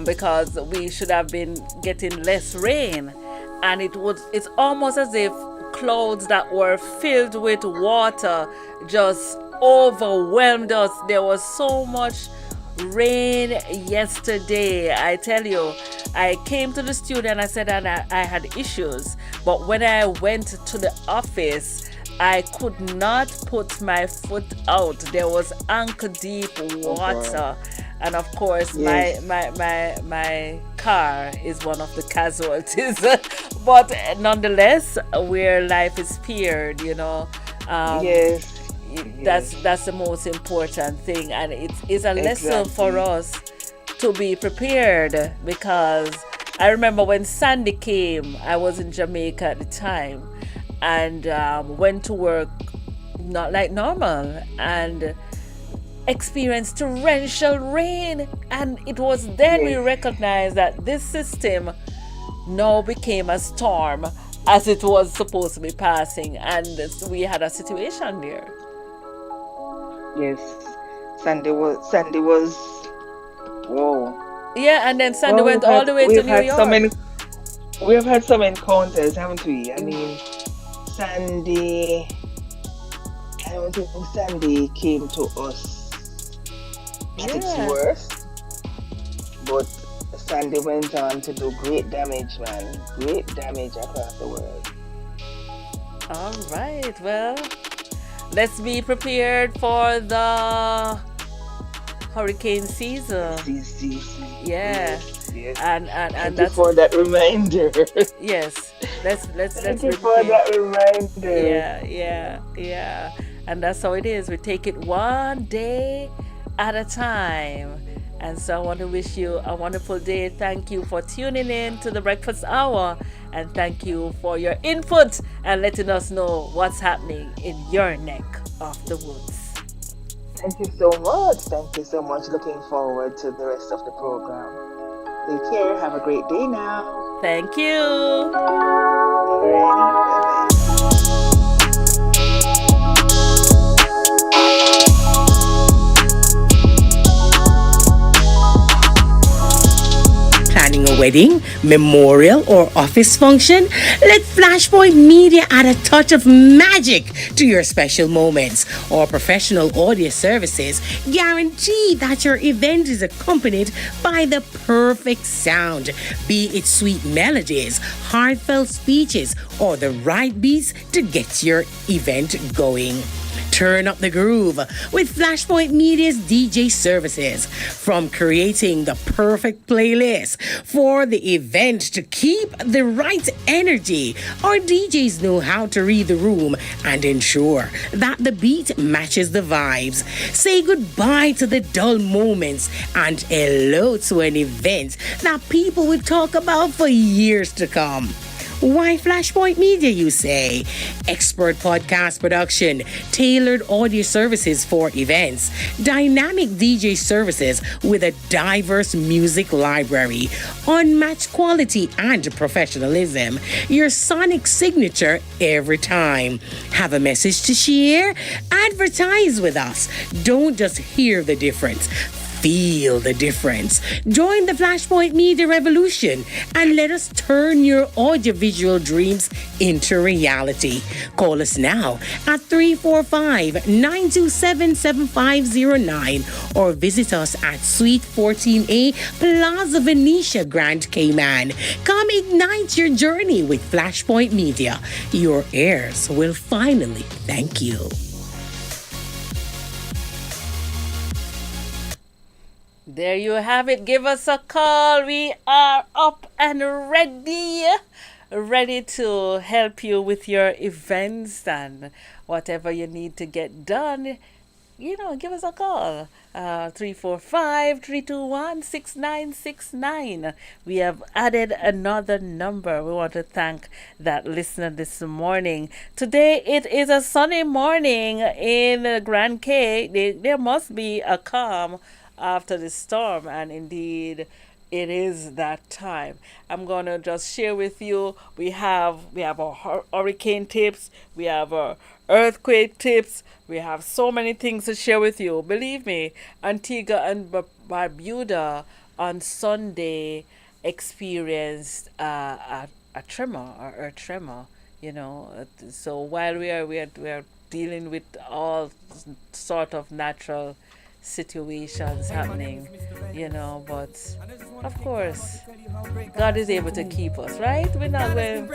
S4: because we should have been getting less rain. And it's almost as if clouds that were filled with water just overwhelmed us. There was so much rain yesterday. I tell you, I came to the studio and I said that I had issues. But when I went to the office, I could not put my foot out. There was ankle deep water. And of course, yes, my car is one of the casualties. But nonetheless, where life is spared,
S11: yes.
S4: That's the most important thing. And it's a lesson for us to be prepared, because I remember when Sandy came, I was in Jamaica at the time, and went to work not like normal and experienced torrential rain. And it was then we recognized that this system now became a storm as it was supposed to be passing, and we had a situation there.
S11: Yes, Sandy was whoa.
S4: Yeah, and then Sandy went all the way to New York.
S11: We have had some encounters, haven't we? I mean, Sandy, I don't think Sandy came to us at its worst, but Sandy went on to do great damage, man. Great damage across the world.
S4: All right, well, let's be prepared for the hurricane season. Yeah.
S11: Yes.
S4: And
S11: thank you for that reminder.
S4: Yes. Let's
S11: thank you for that reminder.
S4: Yeah. And that's how it is. We take it one day at a time. And so I want to wish you a wonderful day. Thank you for tuning in to the Breakfast Hour. And thank you for your input and letting us know what's happening in your neck of the woods.
S11: Thank you so much. Thank you so much. Looking forward to the rest of the program. Take care. Have a great day now.
S4: Thank you.
S11: Alrighty. Bye-bye.
S12: Planning a wedding, memorial, or office function? Let Flashpoint Media add a touch of magic to your special moments. Our professional audio services guarantee that your event is accompanied by the perfect sound, be it sweet melodies, heartfelt speeches, or the right beats to get your event going. turn up the groove with Flashpoint Media's DJ services. From creating the perfect playlist for the event to keep the right energy, our DJs know how to read the room and ensure that the beat matches the vibes. Say goodbye to the dull moments and hello to an event that people will talk about for years to come. Why Flashpoint Media, you say? Expert podcast production, tailored audio services for events, dynamic DJ services with a diverse music library, unmatched quality and professionalism, your sonic signature every time. Have a message to share? Advertise with us. Don't just hear the difference. Feel the difference. Join the Flashpoint Media revolution and let us turn your audiovisual dreams into reality. Call us now at 345-927-7509 or visit us at Suite 14A, Plaza Venetia, Grand Cayman. Come ignite your journey with Flashpoint Media. Your heirs will finally thank you.
S4: There you have it. Give us a call. We are up and ready to help you with your events and whatever you need to get done. Give us a call. 345-321-6969. We have added another number. We want to thank that listener this morning. Today it is a sunny morning in Grand Cay. There must be a calm after the storm, and indeed it is that time. I'm gonna just share with you, we have our hurricane tips, we have our earthquake tips, we have so many things to share with you. Believe me, Antigua and Barbuda on Sunday experienced a tremor, or earth tremor, so while we are dealing with all sort of natural situations happening, but of course God is able to keep us, right? We're not going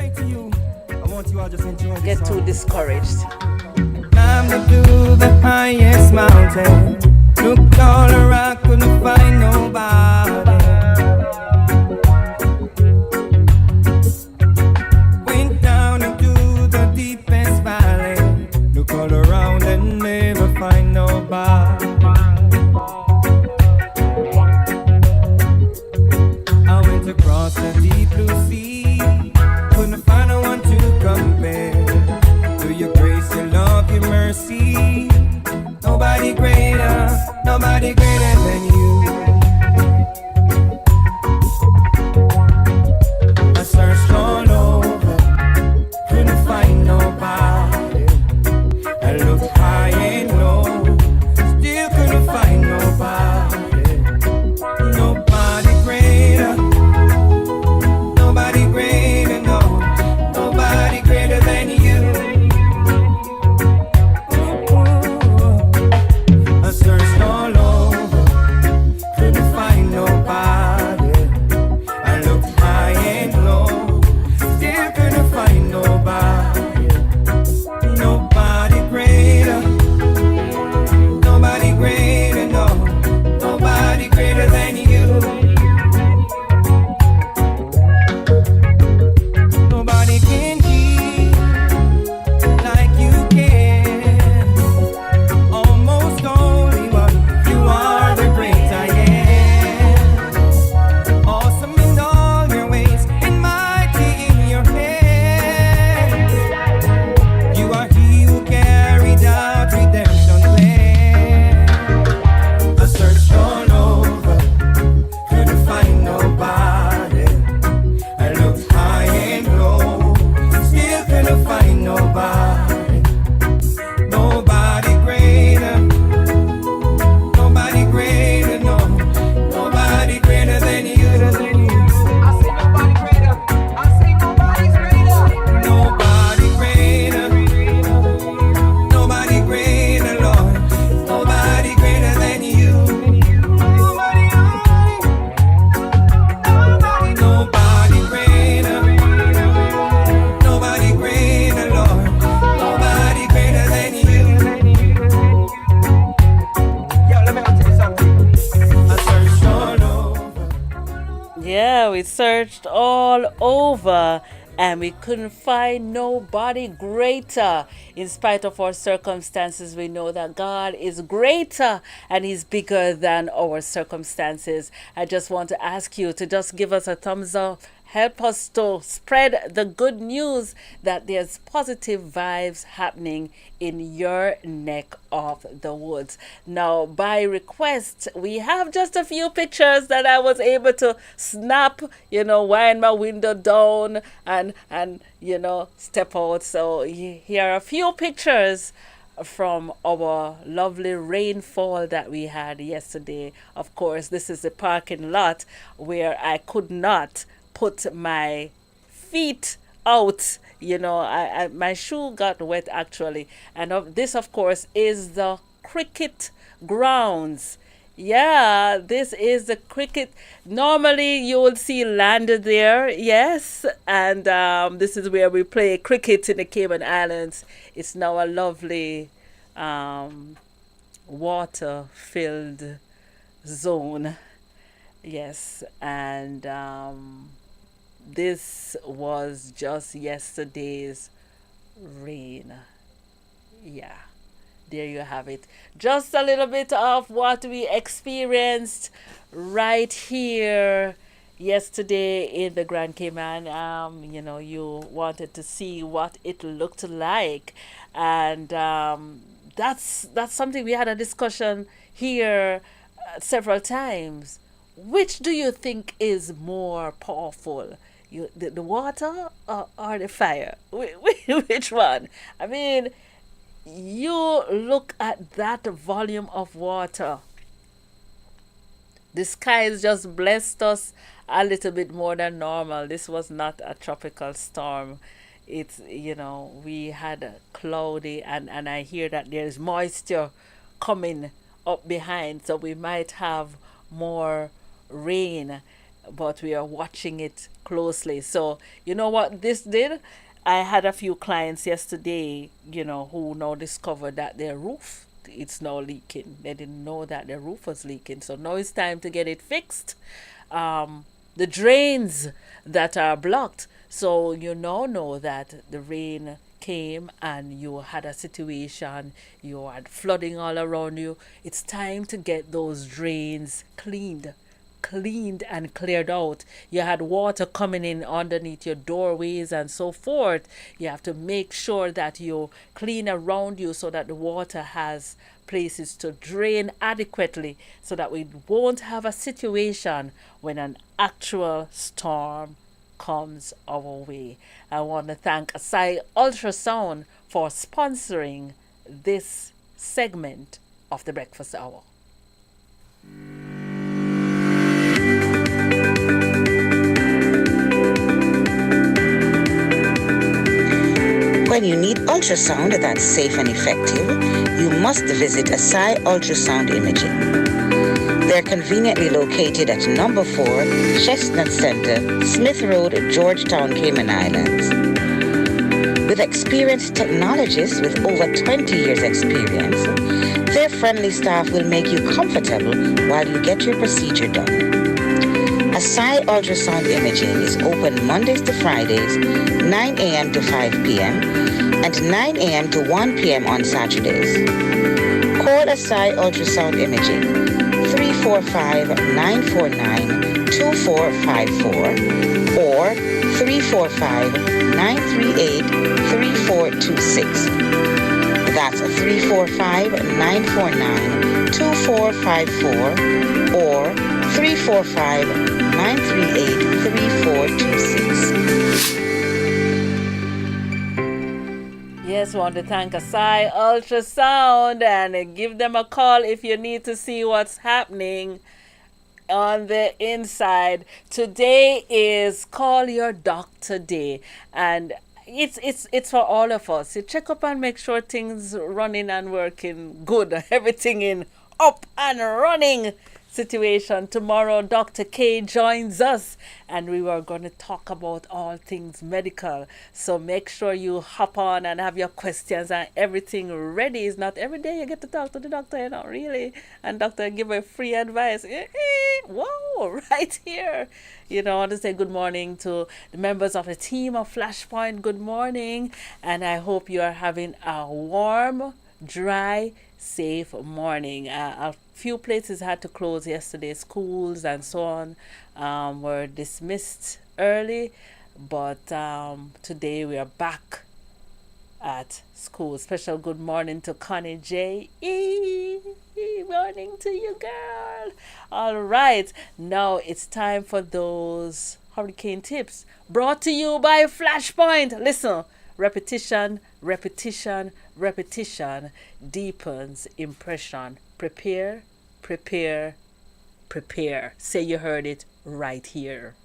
S4: to get too discouraged.
S13: Climbed up to the highest mountain, looked all around, couldn't find nobody. Went down into the deepest valley, looked all around and never find nobody. Across the deep blue sea, couldn't find no one to compare to your grace, your love, your mercy. Nobody greater than you. I searched all over, couldn't find nobody. I looked high and low, still couldn't find nobody. Nobody greater. Nobody greater, no, nobody greater than you. I searched all over,
S4: we searched all over and we couldn't find nobody greater. In spite of our circumstances, we know that God is greater and He's bigger than our circumstances. I just want to ask you to just give us a thumbs up. Help us to spread the good news that there's positive vibes happening in your neck of the woods. Now, by request, we have just a few pictures that I was able to snap, wind my window down and step out. So here are a few pictures from our lovely rainfall that we had yesterday. Of course, this is the parking lot where I could not put my feet out. My shoe got wet actually. And this, of course, is the cricket grounds. Yeah, this is the cricket. Normally you would see land there, yes. And this is where we play cricket in the Cayman Islands. It's now a lovely water-filled zone. Yes, and this was just yesterday's rain. Yeah, there you have it. Just a little bit of what we experienced right here yesterday in the Grand Cayman. You wanted to see what it looked like, and that's something we had a discussion here several times. Which do you think is more powerful? The water or the fire? Which one? I mean, you look at that volume of water. The skies just blessed us a little bit more than normal. This was not a tropical storm. It's, we had a cloudy and I hear that there's moisture coming up behind. So we might have more rain, but we are watching it closely. So you know what this did? I had a few clients yesterday, who now discovered that their roof, it's now leaking. They didn't know that their roof was leaking. So now it's time to get it fixed. The drains that are blocked. So you now know that the rain came and you had a situation, you had flooding all around you. It's time to get those drains cleaned and cleared out. You had water coming in underneath your doorways and so forth. You have to make sure that you clean around you so that the water has places to drain adequately, so that we won't have a situation when an actual storm comes our way. I want to thank Asai Ultrasound for sponsoring this segment of the Breakfast Hour.
S14: When you need ultrasound that's safe and effective, you must visit Asai Ultrasound Imaging. They're conveniently located at number 4 Chestnut Center, Smith Road, Georgetown, Cayman Islands. With experienced technologists with over 20 years experience, their friendly staff will make you comfortable while you get your procedure done. Asai Ultrasound Imaging is open Mondays to Fridays, 9 a.m. to 5 p.m. and 9 a.m. to 1 p.m. on Saturdays. Call Asai Ultrasound Imaging 345-949-2454 or 345-938-3426. That's 345-949-2454 or 345-938-3426.
S4: Yes, want to thank Asai Ultrasound and give them a call if you need to see what's happening on the inside. Today is Call Your Doctor Day, and it's for all of us. You check up and make sure things running and working good, everything in up and running. situation. Tomorrow, Dr. K joins us, and we are going to talk about all things medical. So make sure you hop on and have your questions and everything ready. It's not every day you get to talk to the doctor, you know, really. And doctor give a free advice. Whoa, right here. You know, I want to say good morning to the members of the team of Flashpoint. Good morning. And I hope you are having a warm, dry, safe morning. A few places had to close yesterday. Schools and so on were dismissed early. But today we are back at school. Special good morning to Connie J. Morning to you, girl. All right. Now it's time for those hurricane tips brought to you by Flashpoint. Listen. Repetition, repetition, repetition deepens impression. Prepare, prepare, prepare. Say you heard it right here.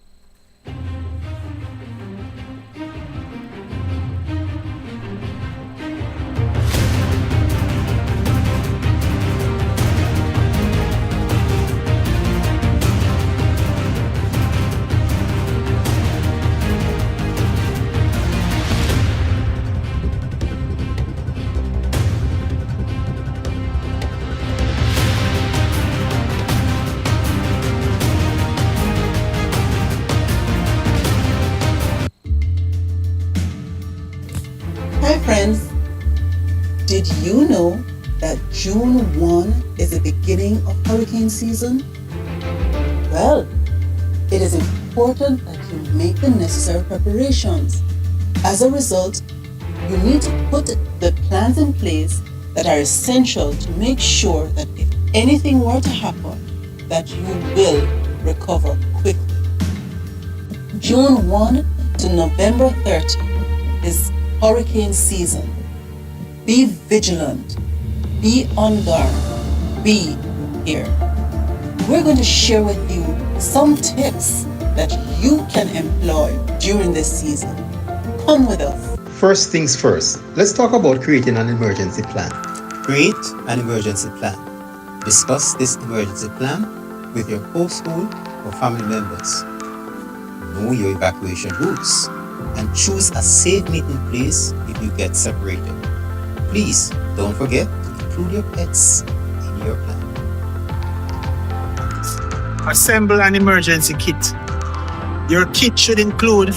S15: Hi friends, did you know that June 1 is the beginning of hurricane season? Well, it is important that you make the necessary preparations. As a result, you need to put the plans in place that are essential to make sure that if anything were to happen, that you will recover quickly. June 1 to November 30 is hurricane season. Be vigilant, be on guard, be here. We're going to share with you some tips that you can employ during this season. Come with us.
S16: First things first, let's talk about creating an emergency plan. Create an emergency plan. Discuss this emergency plan with your household or family members. Know your evacuation routes and choose a safe meeting place if you get separated. Please don't forget to include your pets in your plan.
S17: Assemble an emergency kit. Your kit should include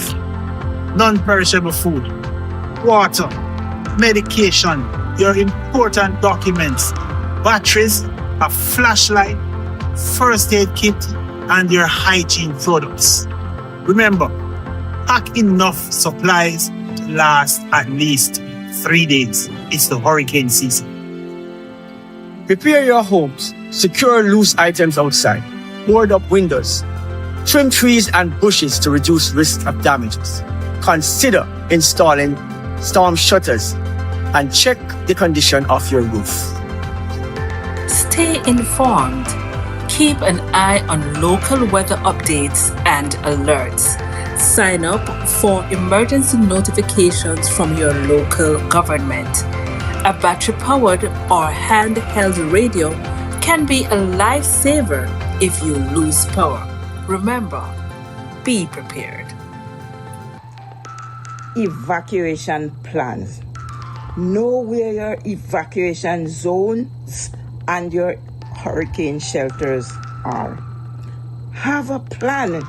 S17: non-perishable food, water, medication, your important documents, batteries, a flashlight, first aid kit, and your hygiene products. Remember, pack enough supplies to last at least 3 days. It's the hurricane season.
S18: Prepare your homes. Secure loose items outside. Board up windows. Trim trees and bushes to reduce risk of damages. Consider installing storm shutters and check the condition of your roof.
S3: Stay informed. Keep an eye on local weather updates and alerts. Sign up for emergency notifications from your local government. A battery-powered or handheld radio can be a lifesaver if you lose power. Remember, be prepared.
S19: Evacuation plans. Know where your evacuation zones and your hurricane shelters are. Have a plan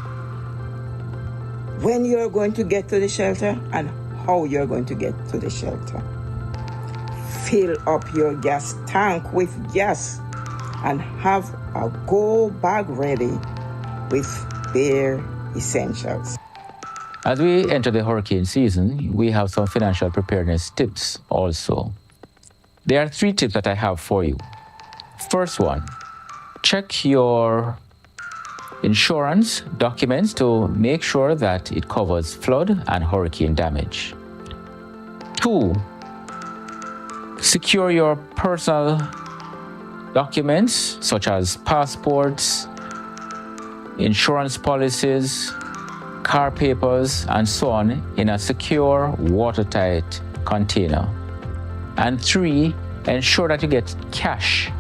S19: when you're going to get to the shelter and how you're going to get to the shelter. Fill up your gas tank with gas and have a go bag ready with bare essentials.
S9: As we enter the hurricane season, we have some financial preparedness tips also. There are 3 tips that I have for you. First one, check your insurance documents to make sure that it covers flood and hurricane damage. 2, secure your personal documents such as passports, insurance policies, car papers, and so on in a secure, watertight container. And 3, ensure that you get cash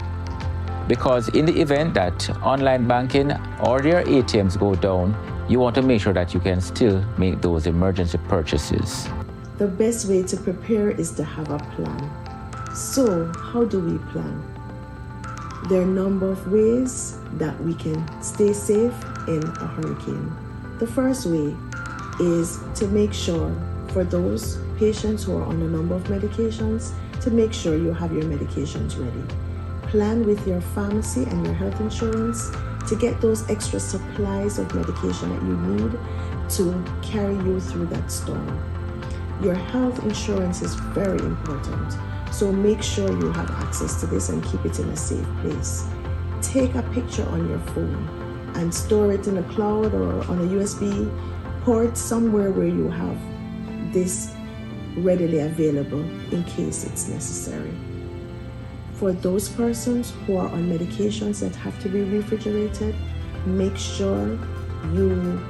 S9: because in the event that online banking or your ATMs go down, you want to make sure that you can still make those emergency purchases.
S20: The best way to prepare is to have a plan. So, how do we plan? There are a number of ways that we can stay safe in a hurricane. The first way is to make sure, for those patients who are on a number of medications, to make sure you have your medications ready. Plan with your pharmacy and your health insurance to get those extra supplies of medication that you need to carry you through that storm. Your health insurance is very important, so make sure you have access to this and keep it in a safe place. Take a picture on your phone and store it in a cloud or on a USB port somewhere where you have this readily available in case it's necessary. For those persons who are on medications that have to be refrigerated, make sure you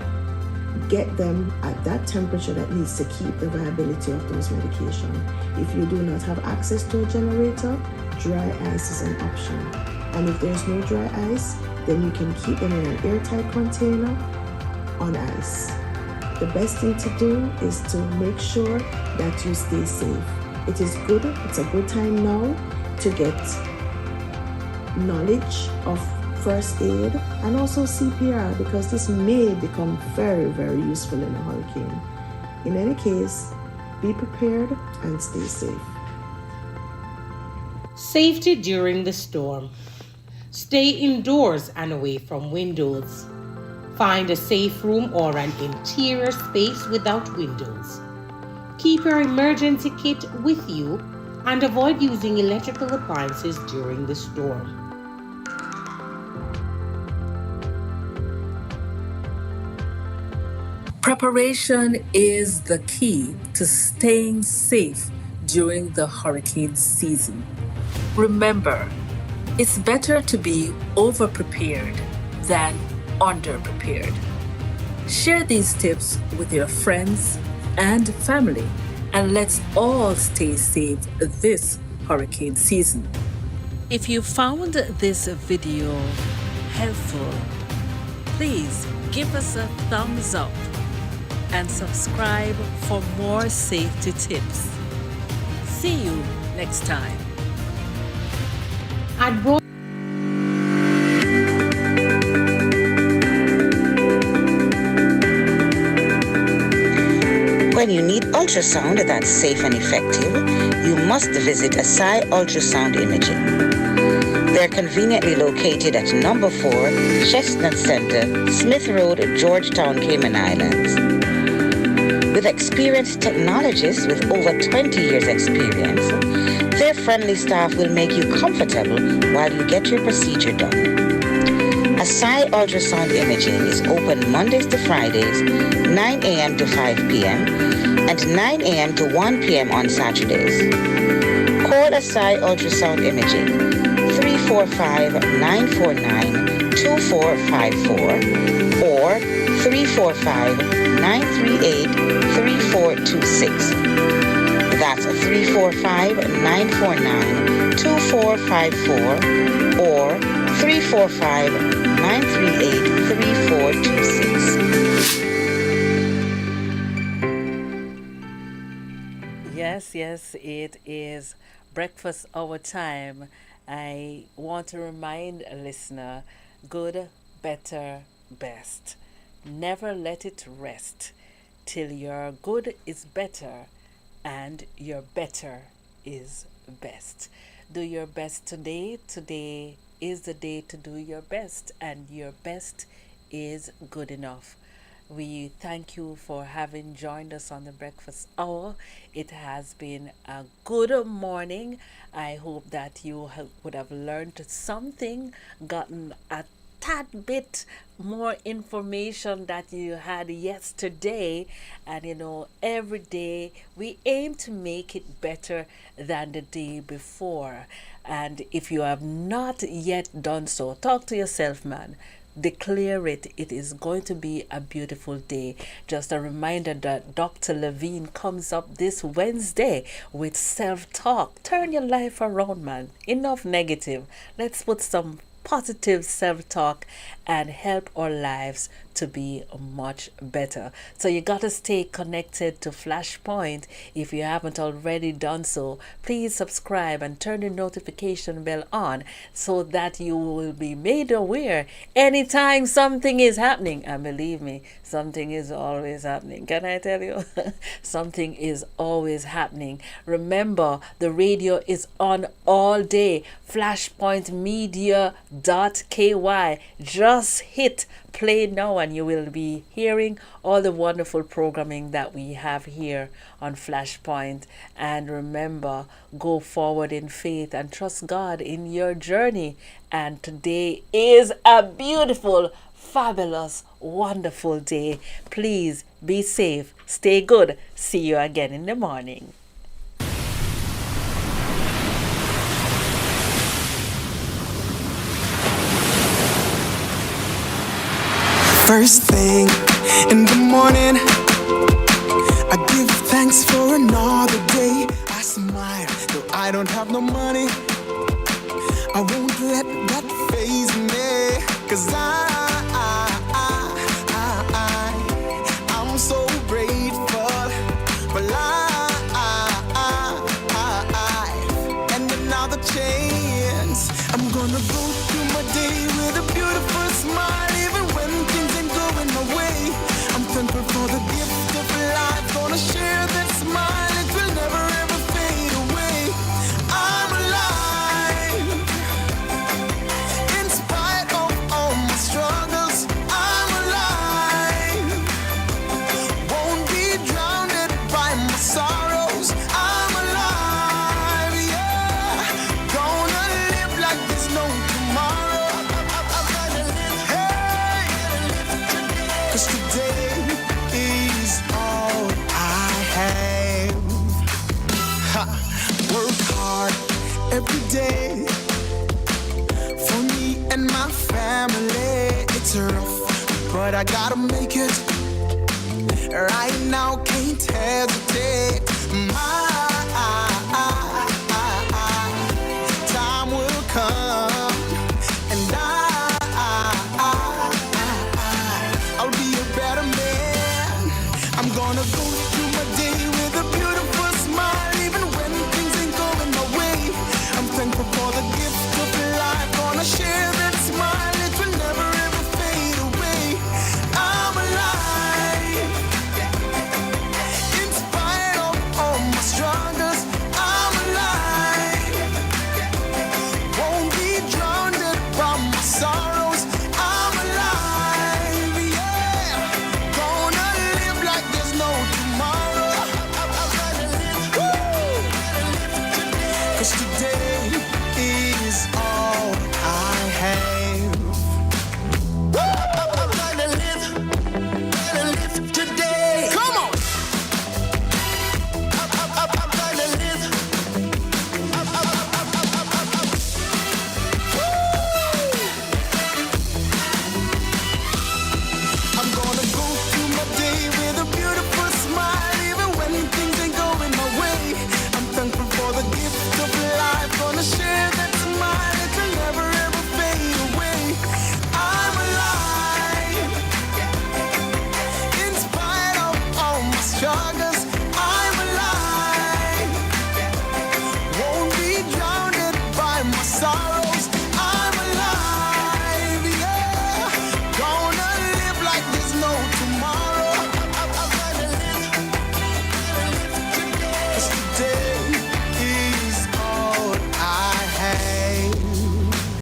S20: get them at that temperature that needs to keep the viability of those medications. If you do not have access to a generator, dry ice is an option. And if there's no dry ice, then you can keep them in an airtight container on ice. The best thing to do is to make sure that you stay safe. It's a good time now to get knowledge of first aid and also CPR, because this may become very, very useful in a hurricane. In any case, be prepared and stay safe.
S12: Safety during the storm. Stay indoors and away from windows. Find a safe room or an interior space without windows. Keep your emergency kit with you and avoid using electrical appliances during the storm.
S3: Preparation is the key to staying safe during the hurricane season. Remember, it's better to be over-prepared than under-prepared. Share these tips with your friends and family, and let's all stay safe this hurricane season. If you found this video helpful, please give us a thumbs up and subscribe for more safety tips. See you next time.
S14: When you need ultrasound that's safe and effective, you must visit Asai Ultrasound Imaging. They're conveniently located at number 4 Chestnut Center, Smith Road, Georgetown, Cayman Islands. With experienced technologists with over 20 years experience, their friendly staff will make you comfortable while you get your procedure done. Asai Ultrasound Imaging is open Mondays to Fridays, 9 a.m. to 5 p.m. and 9 a.m. to 1 p.m. on Saturdays. Call Asai Ultrasound Imaging 345-949-2454 or 345-938-3426. That's 345-949-2454 or 345-938-3426.
S4: Yes, it is breakfast hour time. I want to remind a listener, good, better, best. Never let it rest till your good is better and your better is best. Do your best today. Today is the day to do your best, and your best is good enough. We thank you for having joined us on the breakfast hour. It has been a good morning. I hope that you would have learned something, gotten a tad bit more information that you had yesterday. And every day we aim to make it better than the day before. And if you have not yet done so, talk to yourself, man. Declare it. It is going to be a beautiful day. Just a reminder that Dr. Levine comes up this Wednesday with self-talk. Turn your life around, man. Enough negative. Let's put some positive self-talk and help our lives to be much better. So you got to stay connected to Flashpoint. If you haven't already done so, please subscribe and turn the notification bell on so that you will be made aware anytime something is happening. And believe me, something is always happening. Can I tell you? Something is always happening. Remember, the radio is on all day. Flashpointmedia.ky. Just hit play now and you will be hearing all the wonderful programming that we have here on Flashpoint. And remember, go forward in faith and trust God in your journey. And today is a beautiful, fabulous, wonderful day. Please be safe, stay good. See you again in the morning.
S1: First thing in the morning, I give thanks for another day. I smile, though I don't have no money. I won't let that faze me, 'cause I'm so grateful for life and another chance. I'm gonna go through my day with a beautiful smile, even when things ain't going my way. I'm thankful for the gift of life, gonna share that smile, it will never ever fade away. I'm alive, in spite of all my struggles. I'm alive, won't be drowned by my sorrows. I'm alive, yeah, gonna live like there's no tomorrow. Hey, 'cause today is all I have. Ha. Work hard every day for me and my family. It's rough, but I gotta make it. Right now, can't hesitate. My time will come, and I'll be a better man. I'm gonna go through my day with a beautiful smile, even when things ain't going my way. I'm thankful for the gift of life, gonna share that smile, it will never ever fade away. I'm alive, in spite of all my struggles. I'm alive, won't be drowned by my sorrows. I'm alive, yeah, gonna live like there's no tomorrow. Woo! 'Cause today is all I have. I'm gonna live today. Come on. I'm gonna live. I'm gonna go through my day with a beautiful smile, even when things ain't going my way. I'm thankful for the gift of life, gonna share that smile, it will never ever fade away. I'm alive, in spite of all my struggles.